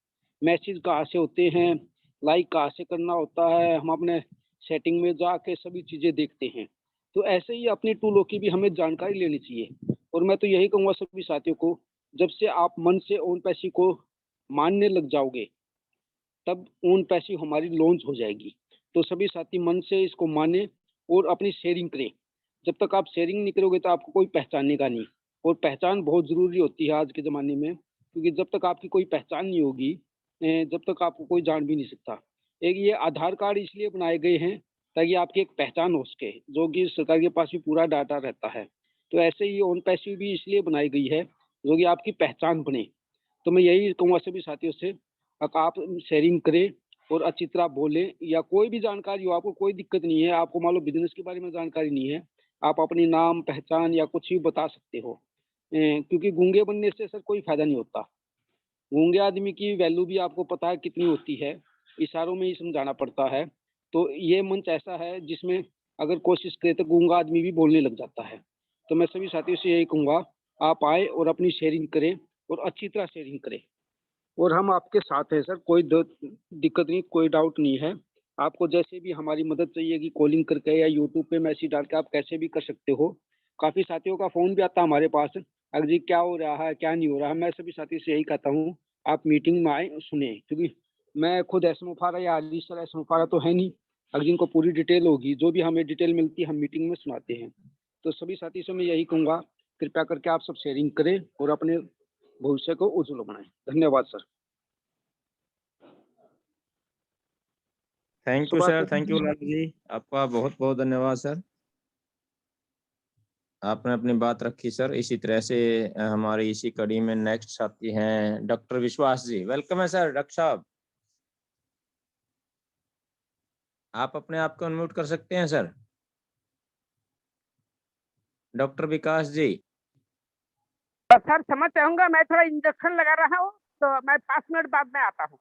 मैसेज कहाँ से होते हैं, लाइक कहाँ से करना होता है, हम अपने सेटिंग में जाके सभी चीज़ें देखते हैं। तो ऐसे ही अपनी टूलों की भी हमें जानकारी लेनी चाहिए। और मैं तो यही कहूँगा सभी साथियों को, जब से आप मन से ओन पैसे को मानने लग जाओगे, तब ओन पैसिव हमारी लॉन्च हो जाएगी। तो सभी साथी मन से इसको माने और अपनी शेयरिंग करें। जब तक आप शेयरिंग नहीं करोगे तो आपको कोई पहचानेगा नहीं, और पहचान बहुत ज़रूरी होती है आज के ज़माने में, क्योंकि जब तक आपकी कोई पहचान नहीं होगी, जब तक आपको कोई जान भी नहीं सकता। एक ये आधार कार्ड इसलिए बनाए गए हैं ताकि आपकी एक पहचान हो सके, जो कि सरकार के पास भी पूरा डाटा रहता है। तो ऐसे ही ओन पैसिव भी इसलिए बनाई गई है जो कि आपकी पहचान बने। तो मैं यही कहूँगा सभी साथियों से, आप शेयरिंग करें और अच्छी तरह बोलें, या कोई भी जानकारी हो, आपको कोई दिक्कत नहीं है, आपको मान लो बिजनेस के बारे में जानकारी नहीं है, आप अपनी नाम पहचान या कुछ भी बता सकते हो। क्योंकि गूंगे बनने से सर कोई फायदा नहीं होता। गूंगे आदमी की वैल्यू भी आपको पता है कितनी होती है, इशारों में ही समझाना पड़ता है। तो ये मंच ऐसा है जिसमें अगर कोशिश करे तो गूंगा आदमी भी बोलने लग जाता है। तो मैं सभी साथियों से यही कहूँगा, आप आए और अपनी शेयरिंग करें और अच्छी तरह शेयरिंग करें, और हम आपके साथ हैं सर। कोई दिक्कत नहीं, कोई डाउट नहीं है। आपको जैसे भी हमारी मदद चाहिए कि कॉलिंग करके या यूट्यूब पे मैसेज डाल के आप कैसे भी कर सकते हो। काफ़ी साथियों का फ़ोन भी आता है हमारे पास, अगर जी क्या हो रहा है क्या नहीं हो रहा है। मैं सभी साथी से यही कहता हूँ, आप मीटिंग में आए सुने, क्योंकि मैं खुद एसएमओ या अली सर एसएमओ तो है नहीं। अगर जिनको पूरी डिटेल होगी, जो भी हमें डिटेल मिलती है हम मीटिंग में सुनाते हैं। तो सभी साथी से मैं यही कहूँगा, कृपया करके आप सब शेयरिंग करें और अपने भविष्य को उज्जवल बनाएं। धन्यवाद sir. Thank you sir, thank you Lalu ji, आपका बहुत बहुत धन्यवाद सर। आपने अपनी बात रखी सर। इसी तरह से हमारी इसी कड़ी में नेक्स्ट साथी हैं डॉक्टर विश्वास जी। वेलकम है सर डॉक्टर साहब। आप अपने आप को अनम्यूट कर सकते हैं सर। डॉक्टर विकास जी। सर समझ चाहूंगा, मैं थोड़ा इंजेक्शन लगा रहा हूँ, तो मैं 5 मिनट बाद में आता हूँ।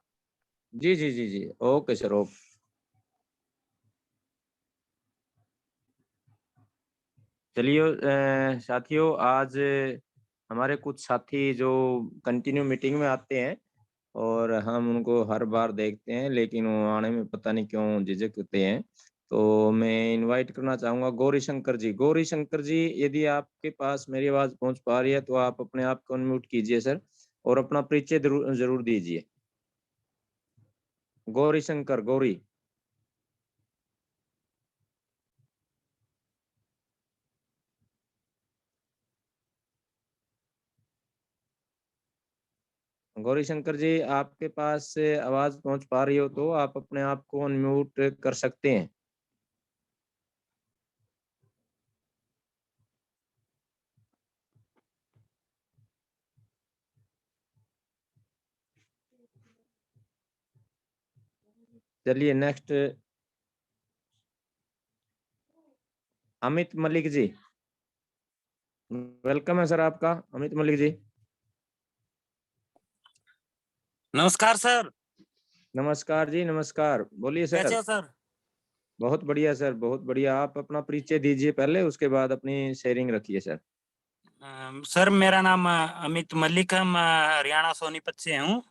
जी जी जी जी, ओके सर, ओके। चलिए साथियों, आज हमारे कुछ साथी जो कंटिन्यू मीटिंग में आते हैं और हम उनको हर बार देखते हैं, लेकिन वो आने में पता नहीं क्यों झिझकते हैं। तो मैं इनवाइट करना चाहूंगा गौरी शंकर जी। गौरी शंकर जी, यदि आपके पास मेरी आवाज पहुंच पा रही है तो आप अपने आप को अनम्यूट कीजिए सर, और अपना परिचय जरूर दीजिए। गौरी शंकर, गौरी। गौरी शंकर जी, आपके पास आवाज पहुंच पा रही हो तो आप अपने आप को अनम्यूट कर सकते हैं। चलिए नेक्स्ट अमित मलिक जी। वेलकम है सर आपका, अमित मलिक जी। नमस्कार सर। नमस्कार जी, नमस्कार, बोलिए सर। कैसे हो सर? बहुत बढ़िया सर, बहुत बढ़िया। आप अपना परिचय दीजिए पहले, उसके बाद अपनी शेयरिंग रखिए सर। सर मेरा नाम अमित मलिक है, मैं हरियाणा सोनीपत से हूँ।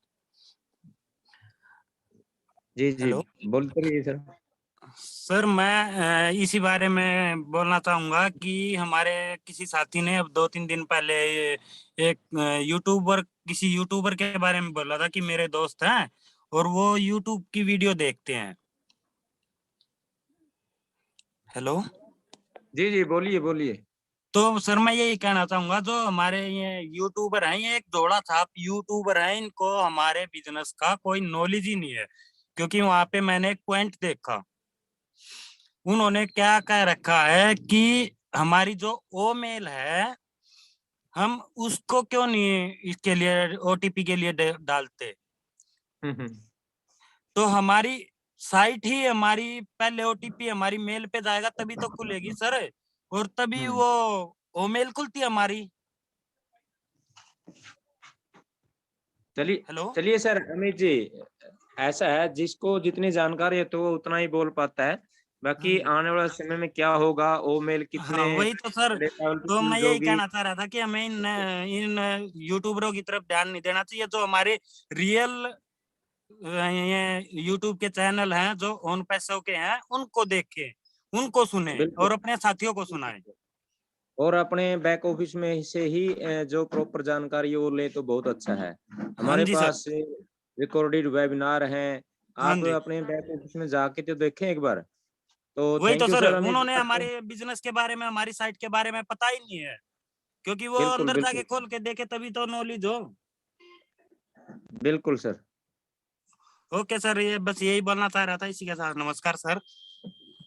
जी जी, हेलो। बोलते रहिए सर। सर मैं इसी बारे में बोलना चाहूंगा कि हमारे किसी साथी ने अब 2-3 दिन पहले एक किसी यूट्यूबर के बारे में बोला था कि मेरे दोस्त हैं और वो यूट्यूब की वीडियो देखते हैं। हेलो। जी जी बोलिए बोलिए। तो सर मैं यही कहना चाहूंगा, जो हमारे ये यूट्यूबर हैं, ये एक जोड़ा छाप यूट्यूबर हैं, इनको हमारे बिजनेस का कोई नॉलेज ही नहीं है। क्योंकि वहां पे मैंने एक पॉइंट देखा, उन्होंने क्या कह रखा है कि हमारी जो ओ मेल है, हम उसको क्यों नहीं इसके लिए ओटीपी के लिए डालते। तो हमारी साइट ही हमारी पहले ओटीपी हमारी मेल पे जाएगा तभी तो खुलेगी सर, और तभी वो ओ मेल खुलती है हमारी। चलिए हेलो। चलिए सर अमित जी, ऐसा है जिसको जितनी जानकारी है तो वो उतना ही बोल पाता है। बाकी हाँ जी। आने वाले समय में क्या होगा, ओ मेल कितने हाँ वही तो सर, बड़े लेवल पे तो मैं यूज यही होगी। कहना चाह रहा था कि हमें इन यूट्यूबरों की तरफ ध्यान नहीं देना चाहिए। जो हमारे रियल ये यूट्यूब के चैनल हैं, जो उन पैसों के हैं, उनको देखें, उनको सुने बिल्कुल। और अपने साथियों को सुनाएं। और अपने बैक ऑफिस में से ही जो प्रॉपर जानकारी वो ले तो बहुत अच्छा है। हाँ हमारे जी सर। पास रिकॉर्डेड वेबिनार हैं, हाँ आप जी अपने बैक ऑफिस में जाके तो देखें एक बार। तो वही तो thank you sir, sir Amit उन्होंने जी। हमारे बिजनेस के बारे में, हमारी साइट के बारे में पता ही नहीं है, क्योंकि वो बिल्कुल अंदर जाके बिल्कुल खोल के देखे तभी तो नॉलेज हो। बिल्कुल सर। ओके सर, ये बस यही बोलना चाह रहा था। इसी के साथ नमस्कार सर।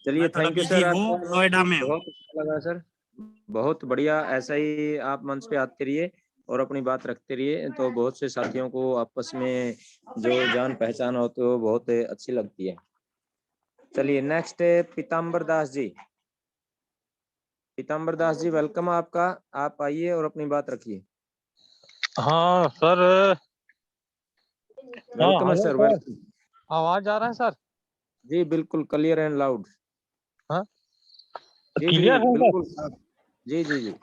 चलिए मैं थोड़ा थैंक यू बिजी सर हूँ, आपका, नोएडा में हूँ। बहुत अच्छा लगा सर। बहुत बढ़िया, ऐसा ही आप मंच पे आते रहिए और अपनी बात रखते रहिए, तो बहुत से साथियों को आपस में जो जान पहचान होती है वो बहुत अच्छी लगती है। चलिए नेक्स्ट पीताम्बर दास जी। पीताम्बर दास जी वेलकम आपका, आप आइए और अपनी बात रखिए। हाँ सर। हाँ वेलकम है हेलो सर, सर, वेलकम। आवाज आ रहा है सर? जी बिल्कुल क्लियर एंड लाउड। हाँ जी जी क्लियर है सर? बिल्कुल। जी जी जी।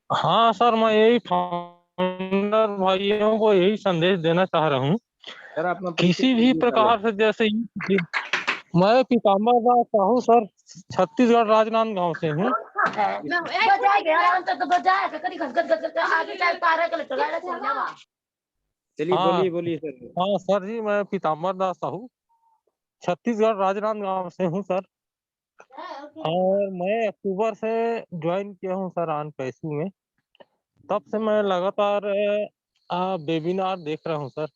हाँ सर, मैं यही फाउंडर भाइयों को यही संदेश देना चाह रहा हूँ, सर अपना परिचय किसी भी दीजिए पहले। प्रकार से, जैसे मैं पीताम्बर दास साहू सर, छत्तीसगढ़ राजनांद गांव से हूँ। चलिए हाँ बोलिए बोलिए सर। हाँ सर जी, मैं पीताम्बर दास साहू छत्तीसगढ़ राजनांद गांव से हूँ सर। और मैं अक्टूबर से ज्वाइन किया हूँ सर ऑन पैसू में। तब से मैं लगातार वेबिनार देख रहा हूँ सर।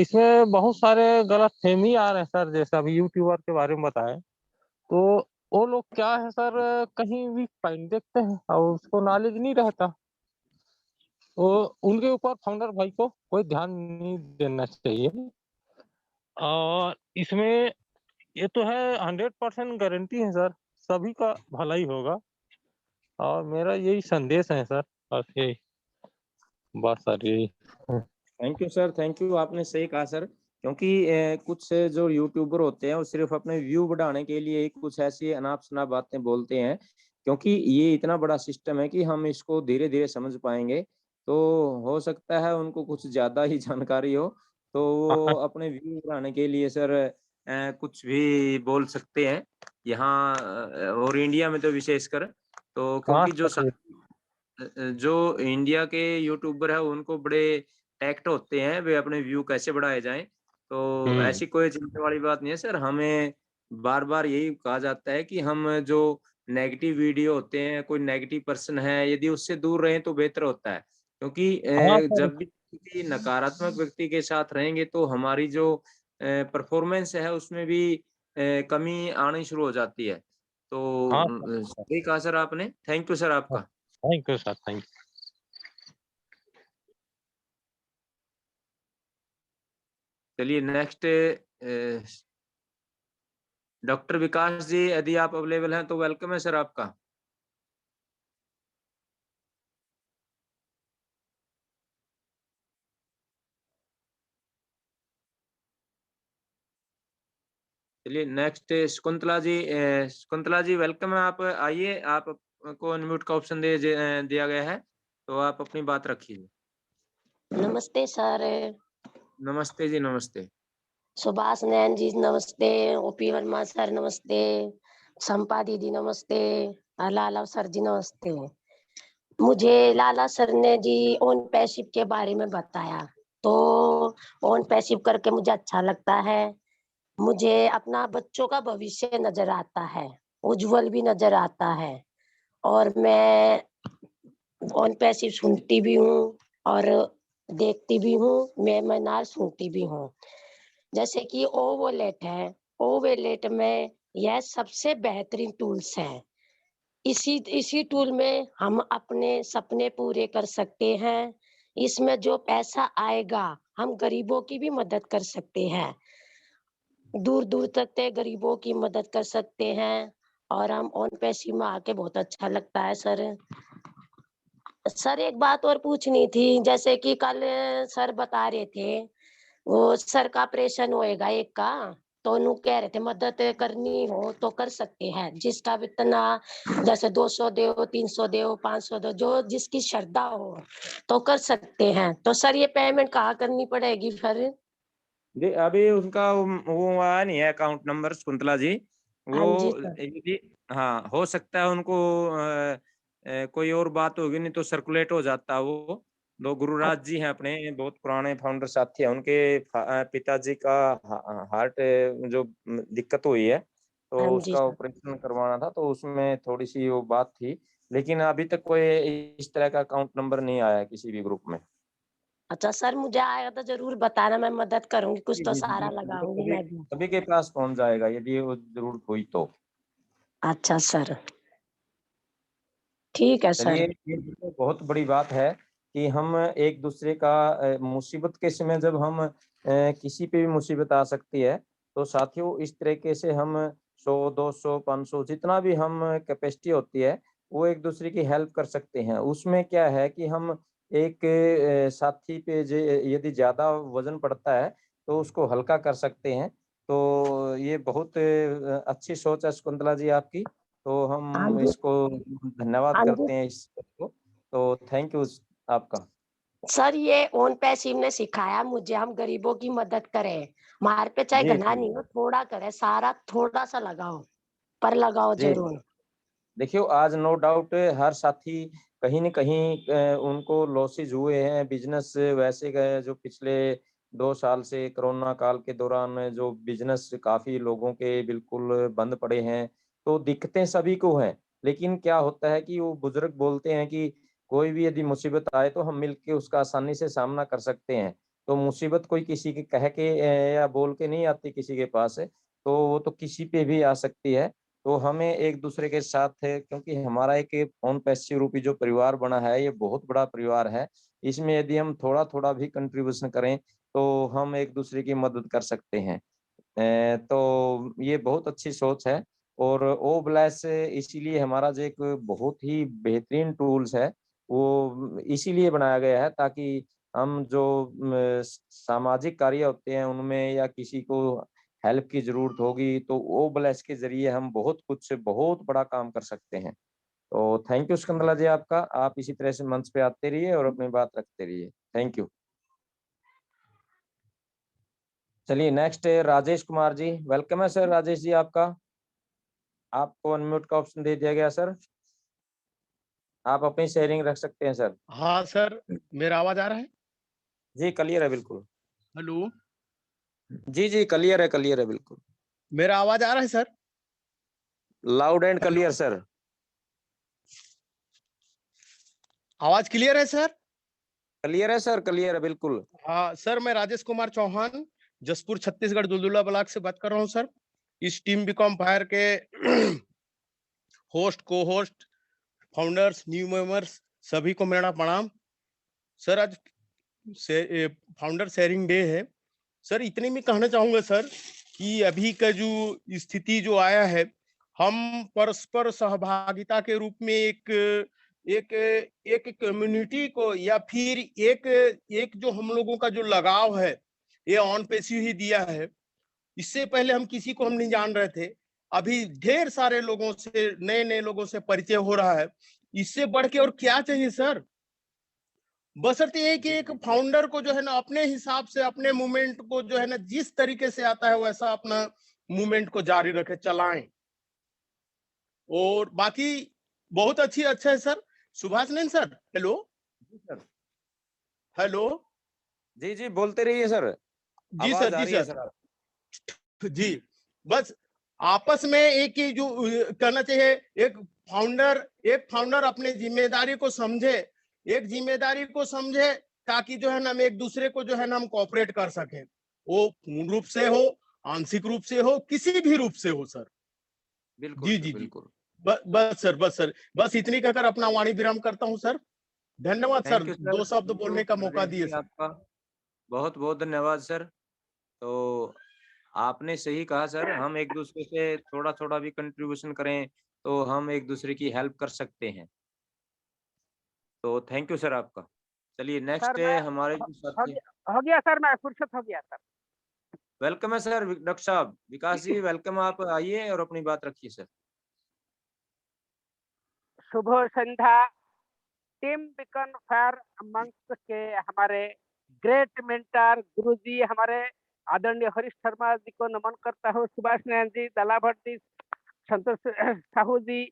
इसमें बहुत सारे गलत फहमी आ रहे हैं सर, जैसे अभी यूट्यूबर के बारे में बताएं, तो वो लोग क्या है सर, कहीं भी फाइल देखते हैं और उसको नॉलेज नहीं रहता, तो उनके ऊपर फाउंडर भाई को कोई ध्यान नहीं देना चाहिए। और इसमें ये तो है 100% गारंटी है सर, सभी का भला ही होगा। और मेरा यही संदेश है सर, बस यही, बस सर यही। Thank you sir, thank you, आपने सही कहा सर। क्योंकि कुछ से जो यूट्यूबर होते हैं वो सिर्फ अपने व्यू बढ़ाने के लिए कुछ ऐसी अनाप शनाप बातें बोलते हैं। क्योंकि ये इतना बड़ा सिस्टम है कि हम इसको धीरे धीरे समझ पाएंगे, तो हो सकता है उनको कुछ ज्यादा ही जानकारी हो, तो वो अपने व्यू बढ़ाने के लिए सर कुछ भी बोल सकते हैं यहाँ, और इंडिया में तो विशेषकर। तो हाँ क्योंकि सर, जो इंडिया के यूट्यूबर है उनको बड़े टैक्ट होते हैं, वे अपने व्यू कैसे बढ़ाए जाएं। तो ऐसी कोई चिंता वाली बात नहीं है सर। हमें बार बार यही कहा जाता है कि हम जो नेगेटिव वीडियो होते हैं, कोई नेगेटिव पर्सन है, यदि उससे दूर रहें तो बेहतर होता है। क्योंकि हाँ सर, जब भी किसी नकारात्मक व्यक्ति के साथ रहेंगे तो हमारी जो परफॉर्मेंस है उसमें भी कमी आनी शुरू हो जाती है। हाँ तो सही कहा सर आपने, थैंक यू सर सर, आपका। Thank you sir, thank you. चलिए नेक्स्ट डॉक्टर विकास जी, यदि आप अवेलेबल हैं तो वेलकम है सर आपका। चलिए नेक्स्ट शकुंतला जी वेलकम है, आप आइए, आपको अनम्यूट का ऑप्शन दिया गया है, तो आप अपनी बात रखिए। नमस्ते सर। नमस्ते जी, नमस्ते। सुभाष नयन जी नमस्ते, ओपी वर्मा सर नमस्ते, संपा दीदी नमस्ते, लाला सर जी नमस्ते। मुझे लाला सर ने जी ओन पैसिव के बारे में बताया, तो ओन पैसिव करके मुझे अच्छा लगता है। मुझे अपना बच्चों का भविष्य नजर आता है, उज्जवल भी नजर आता है, और मैं ऑन पैसिव सुनती भी हूँ और देखती भी हूँ, मैं सुनती भी हूँ। जैसे कि ओ वॉलेट है, ओ वॉलेट में यह सबसे बेहतरीन टूल्स है। इसी टूल में हम अपने सपने पूरे कर सकते हैं। इसमें जो पैसा आएगा हम गरीबों की भी मदद कर सकते हैं, दूर दूर तक के गरीबों की मदद कर सकते हैं। और हम ऑन पैसिव में आके बहुत अच्छा लगता है सर। सर एक बात और पूछनी थी, जैसे कि कल सर बता रहे थे वो सर का ऑपरेशन होएगा एक का, तो उन्होंने कह रहे थे मदद करनी हो तो कर सकते हैं, जिसका भी इतना जैसे 200 दो, 300 दो, 500 दो, जो जिसकी श्रद्धा हो तो कर सकते हैं। तो सर ये पेमेंट कहाँ करनी पड़ेगी फिर? जी अभी उनका वो आया नहीं है अकाउंट नंबर शकुंतला जी, हाँ जी वो सर। यदि हाँ हो सकता है उनको कोई और बात होगी, नहीं तो सर्कुलेट हो जाता है वो। दो गुरुराज जी हैं अपने बहुत पुराने फाउंडर साथी हैं, उनके पिताजी का हार्ट जो दिक्कत हुई है, हाँ तो जी उसका सर। ऑपरेशन करवाना था, तो उसमें थोड़ी सी वो बात थी, लेकिन अभी तक कोई इस तरह का अकाउंट नंबर नहीं आया है किसी भी ग्रुप में। अच्छा सर, मुझे आएगा तो जरूर बताना, मैं मदद करूंगी, कुछ जी तो जी जी सहारा बिल्कुल, वो लगाऊंगी सभी मैं भी। सभी के पास पहुंच जाएगा यदि वो जरूरत हुई तो। अच्छा सर, ठीक है चलिए सर। ये तो बहुत बड़ी बात है कि हम एक दूसरे का मुसीबत के समय जब हम किसी पे भी मुसीबत आ सकती है, तो साथियों इस तरीके से हम 100 200 500 जितना भी हम कैपेसिटी होती है वो एक दूसरे की हेल्प कर सकते हैं। उसमें क्या है कि हम एक साथी पे यदि ज्यादा वजन पड़ता है तो उसको हल्का कर सकते हैं। तो ये बहुत अच्छी सोच है शकुंतला जी आपकी, तो हाँ हम जी। इसको धन्यवाद हाँ जी करते हैं इस को, तो थैंक यू आपका। सर, ये ओन पैसिव ने सिखाया मुझे हम गरीबों की मदद करें। हमारे पे चाहे जी घना जी नहीं हो, थोड़ा करें, सारा थोड़ा सा लगाओ, पर लगाओ जी जरूर। देखियो आज नो डाउट हर साथी कहीं न कहीं उनको लॉसेज हुए हैं, बिजनेस वैसे गए जो पिछले 2 साल से कोरोना काल के दौरान जो बिजनेस काफी लोगों के बिल्कुल बंद पड़े हैं, तो दिक्कतें सभी को हैं। लेकिन क्या होता है कि वो बुजुर्ग बोलते हैं कि कोई भी यदि मुसीबत आए तो हम मिलके उसका आसानी से सामना कर सकते हैं। तो मुसीबत कोई किसी के कह के या बोल के नहीं आती किसी के पास, तो वो तो किसी पे भी आ सकती है। तो हमें एक दूसरे के साथ है, क्योंकि हमारा एक फोन पैसिव रूपी जो परिवार बना है ये बहुत बड़ा परिवार है। इसमें यदि हम थोड़ा थोड़ा भी कंट्रीब्यूशन करें तो हम एक दूसरे की मदद कर सकते हैं। तो ये बहुत अच्छी सोच है। और ओ ब्लैस इसीलिए हमारा जो एक बहुत ही बेहतरीन टूल्स है, वो इसीलिए बनाया गया है ताकि हम जो सामाजिक कार्य होते हैं उनमें या किसी को हेल्प की जरूरत होगी तो ओ ब्लैस के जरिए हम बहुत बड़ा काम कर सकते हैं। तो थैंक यू सिकंदला जी आपका, आप इसी तरह से मंच पे आते रहिए और अपनी बात रखते रहिए। Thank you. चलिए नेक्स्ट राजेश कुमार जी, वेलकम है सर राजेश जी आपका। आपको अनम्यूट का ऑप्शन दे दिया गया सर, आप अपनी शेयरिंग रख सकते हैं सर। हाँ सर, मेरा आवाज आ रहा है? जी क्लियर है बिल्कुल। हेलो, जी जी क्लियर है बिल्कुल। मेरा आवाज आ रहा है sir? Loud and hello, clear sir. आवाज क्लियर है सर? क्लियर है सर, क्लियर है बिल्कुल। हाँ सर, मैं राजेश कुमार चौहान जसपुर छत्तीसगढ़ दुलदुला ब्लॉक से बात कर रहा हूँ सर। इस टीम बीकॉम फायर के होस्ट, को होस्ट, फाउंडर्स, न्यू मेंबर्स सभी को मेरा प्रणाम। सर आज फाउंडर शेयरिंग डे है सर। इतने में कहना चाहूंगा सर कि अभी का जो स्थिति जो आया है, हम परस्पर सहभागिता के रूप में एक एक एक कम्युनिटी को या फिर एक जो हम लोगों का जो लगाव है ये ऑन पैसिव ही दिया है। इससे पहले हम किसी को हम नहीं जान रहे थे, अभी ढेर सारे लोगों से, नए नए लोगों से परिचय हो रहा है। इससे बढ़ के और क्या चाहिए सर? बशर्ते ये कि एक फाउंडर को जो है ना अपने हिसाब से अपने मूवमेंट को जो है ना जिस तरीके से आता है वैसा अपना मूवमेंट को जारी रखे, चलाएं। और बाकी बहुत अच्छा है सर। सुभाष नैन सर, हेलो जी सर। हेलो। जी जी बोलते रहिए सर, जी आवाज सर, आ जी रही है सर। सर आप। जी, बस आपस में एक ही जो कहना चाहिए, एक फाउंडर अपने जिम्मेदारी को समझे, एक जिम्मेदारी को समझे, ताकि जो है ना हम एक दूसरे को जो है ना हम कोऑपरेट कर सकें, वो पूर्ण रूप से हो, आंशिक रूप से हो, किसी भी रूप से हो सर। बिल्कुल जी सर, जी जी, बिल्कुल। बस सर, बस इतनी कहकर अपना वाणी विराम करता हूं सर। धन्यवाद सर, थैंक यू सर, 2 शब्द थैंक यू बोलने का मौका नरेश दिए जी सर। आपका बहुत बहुत धन्यवाद सर। तो आपने सही कहा सर, हम एक दूसरे से थोड़ा थोड़ा भी कंट्रीब्यूशन करें तो हम एक दूसरे की हेल्प कर सकते हैं। तो थैंक यू सर आपका। चलिए नेक्स्ट सर है मैं हमारे हो, जो हो साथी। गया हो गया सर, मैं फुर्सत हो गया सर। वेलकम है सर डॉक्टर साहब, विकास जी वेलकम, आप आइए और अपनी बात रखिए सर। शुभ संध्या। टीम बीकन फायर मंच के हमारे ग्रेट मेंटर गुरुजी हमारे आदरणीय हरीश शर्मा जी को नमन करता हूँ। सुभाष नयन जी, दला भट्ट जी, संतोष साहू जी,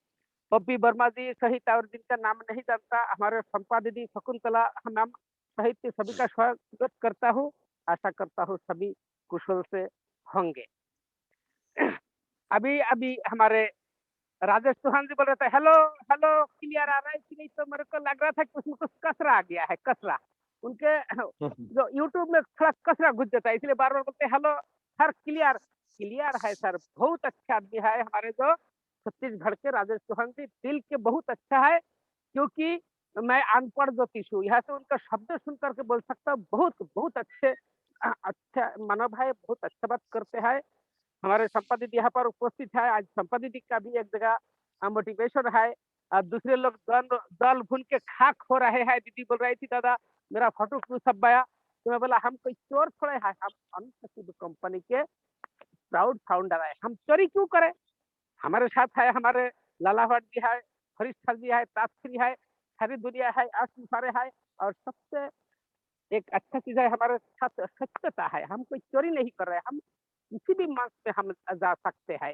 पप्पी वर्मा जी सहित और जिनका नाम नहीं जानता, हमारे संपा दीदी, शकुंतला मैम सहित सभी का स्वागत करता हूँ। आशा करता हूँ सभी कुशल से होंगे। अभी अभी हमारे राजेश चौहान जी बोल रहे थे हेलो हेलो क्लियर आ रहा है कि नहीं, तो मेरे को लग रहा था कि उसमें कुछ कसरा आ गया है, कसरा उनके जो यूट्यूब में थोड़ा कसरा घुस जाता है, इसलिए बार बार बोलते हेलो सर। क्लियर क्लियर है सर, बहुत अच्छा आदमी है हमारे जो छत्तीसगढ़ के राजेश चौहान जी, दिल के बहुत अच्छा है। क्योंकि मैं अनपढ़ ज्योतिष हूँ, यहाँ से उनका शब्द सुन करके बोल सकता हूँ बहुत बहुत अच्छे अच्छा मानव है, बहुत अच्छा बात करते हैं। हमारे संपा दीदी यहाँ पर उपस्थित है, आज संपा दीदी का भी एक जगह मोटिवेशन है। दूसरे लोग दल भून के खाक हो रहे हैं। दीदी बोल रही थी दादा मेरा फोटो क्यों छपाया, तो मैं बोला हम कोई चोर थोड़े हैं, हम अनसक्सेसफुल कंपनी के प्राउड फाउंडर है, हम चोरी क्यों करें। हमारे साथ है हमारे लाला भट्ट जी है, हरीश सर जी है, ताजश्री है, सारी दुनिया है, आशीष सारे है। और सबसे एक अच्छा चीज है हमारे साथ सत्यता है, हम कोई चोरी नहीं कर रहे, हम किसी भी मंच पे हम जा सकते हैं।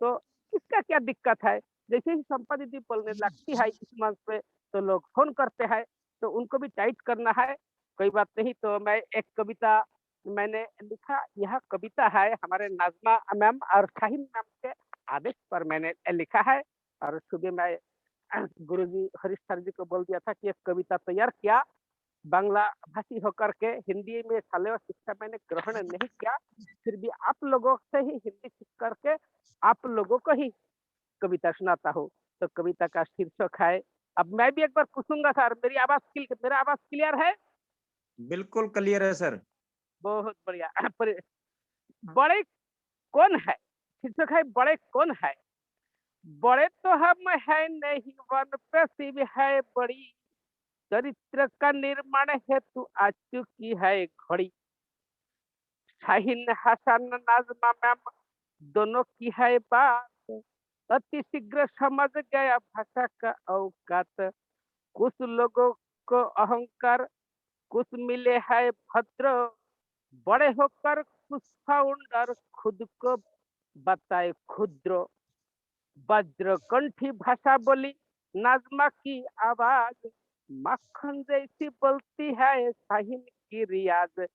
तो इसका क्या दिक्कत है, जैसे ही संपा दीदी बोलने लगती है इस मंच पे तो लोग फोन करते हैं, तो उनको भी टाइट करना है, कोई बात नहीं। तो मैं एक कविता मैंने लिखा, यह कविता है हमारे नाजमा मैम और शाहीन मैम के आदेश पर मैंने लिखा है। और सुबह मैं गुरुजी हरीश सर जी को बोल दिया था कि एक कविता तैयार किया, बांग्ला भाषी होकर के हिंदी में शालेय शिक्षा मैंने ग्रहण नहीं किया, फिर भी आप लोगों से ही हिंदी सीख करके आप लोगों को ही कविता सुनाता हूँ। तो कविता का शीर्षक है, अब मैं भी एक बार पूछूंगा सर, मेरा आवाज क्लियर है? बिल्कुल क्लियर है सर। बहुत बढ़िया। बड़े कौन है, शीर्षक है बड़े कौन है। बड़े तो हम है नहीं, वन पे शिव है बड़ी, चरित्र का निर्माण हेतु आ चुकी है घड़ी। शाहीन हसन नाजमा मैम दोनों की है बात, अति शीघ्र समझ गया भाषा का औकात। कुछ लोगों को अहंकार, कुछ मिले है भद्र, बड़े होकर कुछ फाउंडर खुद को बताए क्षुद्र। वज्रकंठी भाषा बोली नाजमा की आवाज, मक्खन जैसी बोलती है शाहीन की रियाज।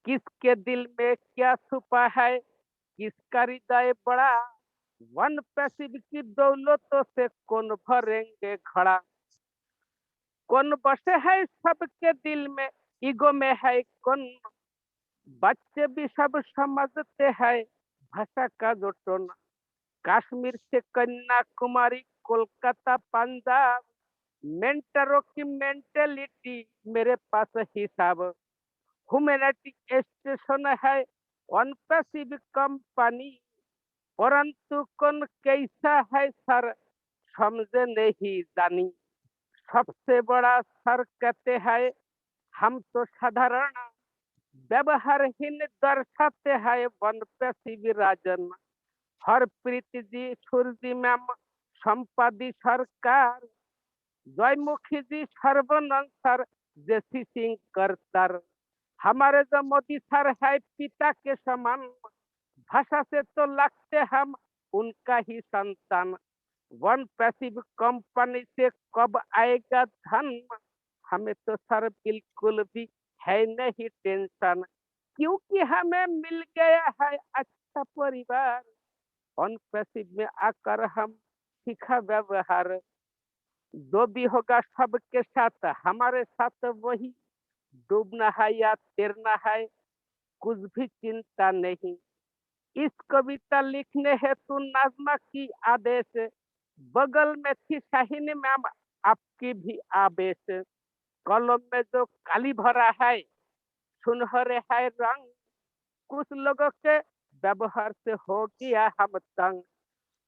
किसके दिल में क्या छुपा है, किसका हृदय बड़ा, वन पैसिव की दौलतों से कौन भरेंगे घड़ा। कौन बसे है सबके दिल में, ईगो में है कौन, बच्चे भी सब समझते हैं भाषा का जो टोन। कश्मीर से कन्याकुमारी, कोलकाता पंजाब, मेंटरों की मेंटेलिटी मेरे पास हिसाब। ह्यूमैनिटी स्टेशन है ऑन पैसिफिक कंपनी, परंतु कौन कैसा है सर समझे नहीं जानी। सबसे बड़ा सर कहते हैं हम तो साधारण, व्यवहारहीन दर्शाते हैं वन पैसिफिक राजन। हरप्रीत जी, सूर्य मैम, संपादी सरकार, जयमुखी जी, सर्वनंद सर, जैसी सिंह करतर। हमारे जो मोदी सर है पिता के समान, भाषा से तो लगते हम उनका ही संतान। वन पैसिव कंपनी से कब आएगा धन, हमें तो सर बिल्कुल भी है नहीं टेंशन, क्योंकि हमें मिल गया है अच्छा परिवार। वन पैसिव में आकर हम सीखा व्यवहार, जो भी होगा सबके साथ हमारे साथ वही, डूबना है या तैरना है कुछ भी चिंता नहीं। इस कविता लिखने हेतु नाजमा की आदेश, बगल में थी शाहिनी मैम आपकी भी आवेश। कलम में जो काली भरा है सुनहरे है रंग, कुछ लोगों के व्यवहार से हो गया हम तंग।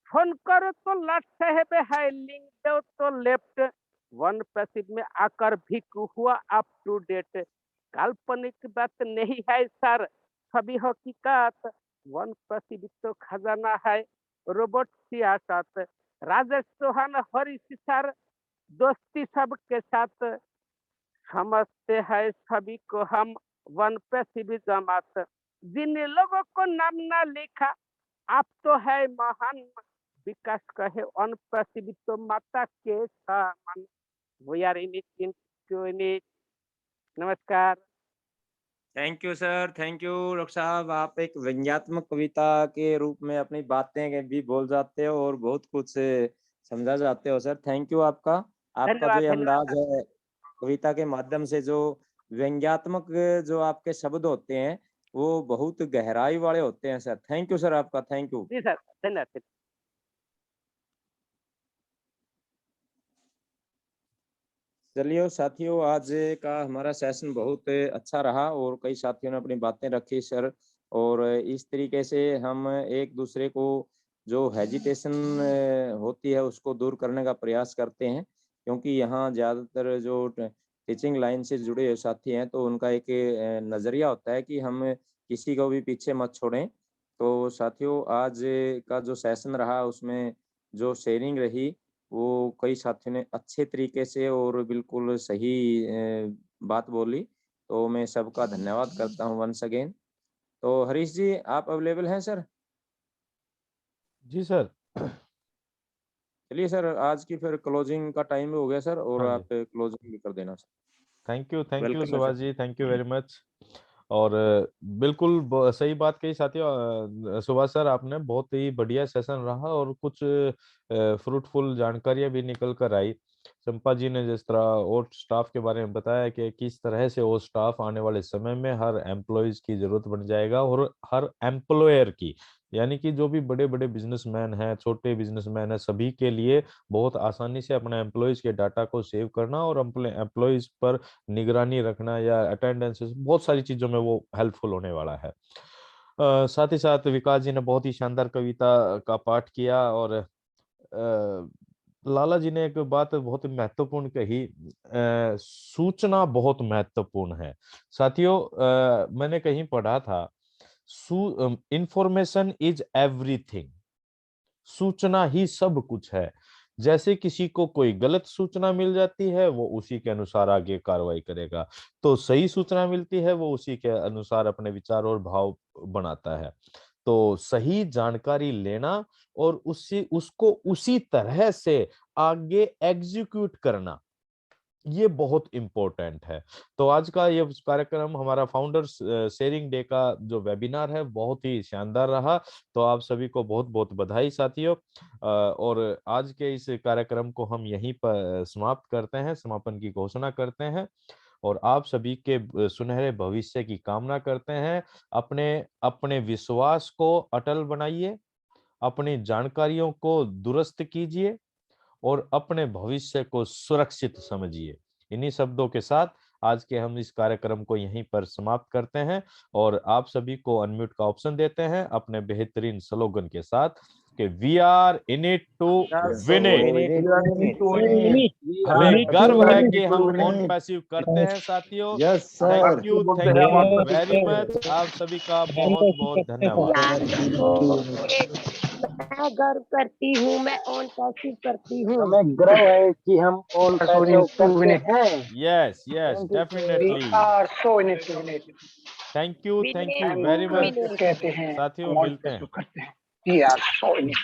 फोन करो तो लाट साहेब है, लिंक दो तो लेफ्ट। वन पैसिव में आकर भी हुआ अप टू डेट, काल्पनिक बात नहीं है सर सभी हकीकत। वन पैसिव तो खजाना है रोबोट सियासत। राजेश चौहान हरीश सर दोस्ती सबके साथ, समझते हैं सभी को हम वन पैसिव जमात। जिन लोगों को नाम ना लिखा आप तो है महान, विकास कहे वन पैसिव तो माता के समान। We are in it. नमस्कार। Thank you sir, thank you doctor साहब। आप एक व्यंग्यात्मक कविता के रूप में अपनी बातें भी बोल जाते हो और बहुत कुछ समझा जाते हो सर। थैंक यू आपका। आपका जो धन्यवाद ये धन्यवाद अंदाज है कविता के माध्यम से, जो व्यंग्यात्मक जो आपके शब्द होते हैं वो बहुत गहराई वाले होते हैं सर। थैंक यू सर आपका, थैंक यू। जी सर, धन्यवाद। चलिए साथियों, आज का हमारा सेशन बहुत अच्छा रहा और कई साथियों ने अपनी बातें रखी सर। और इस तरीके से हम एक दूसरे को जो हेजिटेशन होती है उसको दूर करने का प्रयास करते हैं, क्योंकि यहाँ ज़्यादातर जो टीचिंग लाइन से जुड़े हुए साथी हैं तो उनका एक नज़रिया होता है कि हम किसी को भी पीछे मत छोड़ें। तो साथियों, आज का जो सेशन रहा उसमें जो शेयरिंग रही वो कई साथियों ने अच्छे तरीके से और बिल्कुल सही बात बोली, तो मैं सबका धन्यवाद करता हूँ वंस अगेन। तो हरीश जी, आप अवेलेबल हैं सर? जी सर। चलिए सर, आज की फिर क्लोजिंग का टाइम हो गया सर, और हाँ आप क्लोजिंग भी कर देना सर। थैंक यू वेलकम है सुभाष सर। जी, थैंक यू वेरी मच। और बिल्कुल सही बात कही साथियों। सुभाष सर, आपने बहुत ही बढ़िया सेशन रहा और कुछ फ्रूटफुल जानकारियां भी निकल कर आई। चंपा जी ने जिस तरह और स्टाफ के बारे में बताया कि किस तरह से वो स्टाफ आने वाले समय में हर एम्प्लॉयज की जरूरत बन जाएगा, और हर एम्प्लॉयर की, यानी कि जो भी बड़े बड़े बिजनेसमैन हैं, छोटे बिजनेसमैन हैं, सभी के लिए बहुत आसानी से अपने एम्प्लॉयज के डाटा को सेव करना और एम्प्लॉयज पर निगरानी रखना या अटेंडेंस, बहुत सारी चीजों में वो हेल्पफुल होने वाला है। साथ ही साथ विकास जी ने बहुत ही शानदार कविता का पाठ किया, और लाला जी ने एक बात बहुत महत्वपूर्ण कही, सूचना बहुत महत्वपूर्ण है साथियों। मैंने कहीं पढ़ा था, इंफॉर्मेशन इज एवरीथिंग, सूचना ही सब कुछ है। जैसे किसी को कोई गलत सूचना मिल जाती है वो उसी के अनुसार आगे कार्रवाई करेगा, तो सही सूचना मिलती है वो उसी के अनुसार अपने विचार और भाव बनाता है। तो सही जानकारी लेना और उसको उसी तरह से आगे एग्जीक्यूट करना, ये बहुत इंपॉर्टेंट है। तो आज का ये कार्यक्रम, हमारा फाउंडर्स शेयरिंग डे का जो वेबिनार है, बहुत ही शानदार रहा। तो आप सभी को बहुत बहुत बधाई साथियों। और आज के इस कार्यक्रम को हम यहीं पर समाप्त करते हैं, समापन की घोषणा करते हैं, और आप सभी के सुनहरे भविष्य की कामना करते हैं। अपने अपने विश्वास को अटल बनाइए, अपनी जानकारियों को दुरुस्त कीजिए और अपने भविष्य को सुरक्षित समझिए। इन्हीं शब्दों के साथ आज के हम इस कार्यक्रम को यहीं पर समाप्त करते हैं, और आप सभी को अनम्यूट का ऑप्शन देते हैं अपने बेहतरीन स्लोगन के साथ कि we are in it to win it. हमें गर्व है कि हम ऑन पैसिव करते हैं साथियों। Thank you very much. आप सभी का बहुत बहुत धन्यवाद। मैं गर्व करती हूँ, मैं ऑन पैसिव करती हूँ। हमें गर्व है कि हम ऑन Sorry, पैसिव 2 करते minutes. हैं। Yes, Thank you, sir. definitely. We are so in it. Thank you Vinesh very much. कहते हैं साथियों अमाउंट मिलते हैं। पैसिव करते हैं। We are so in it.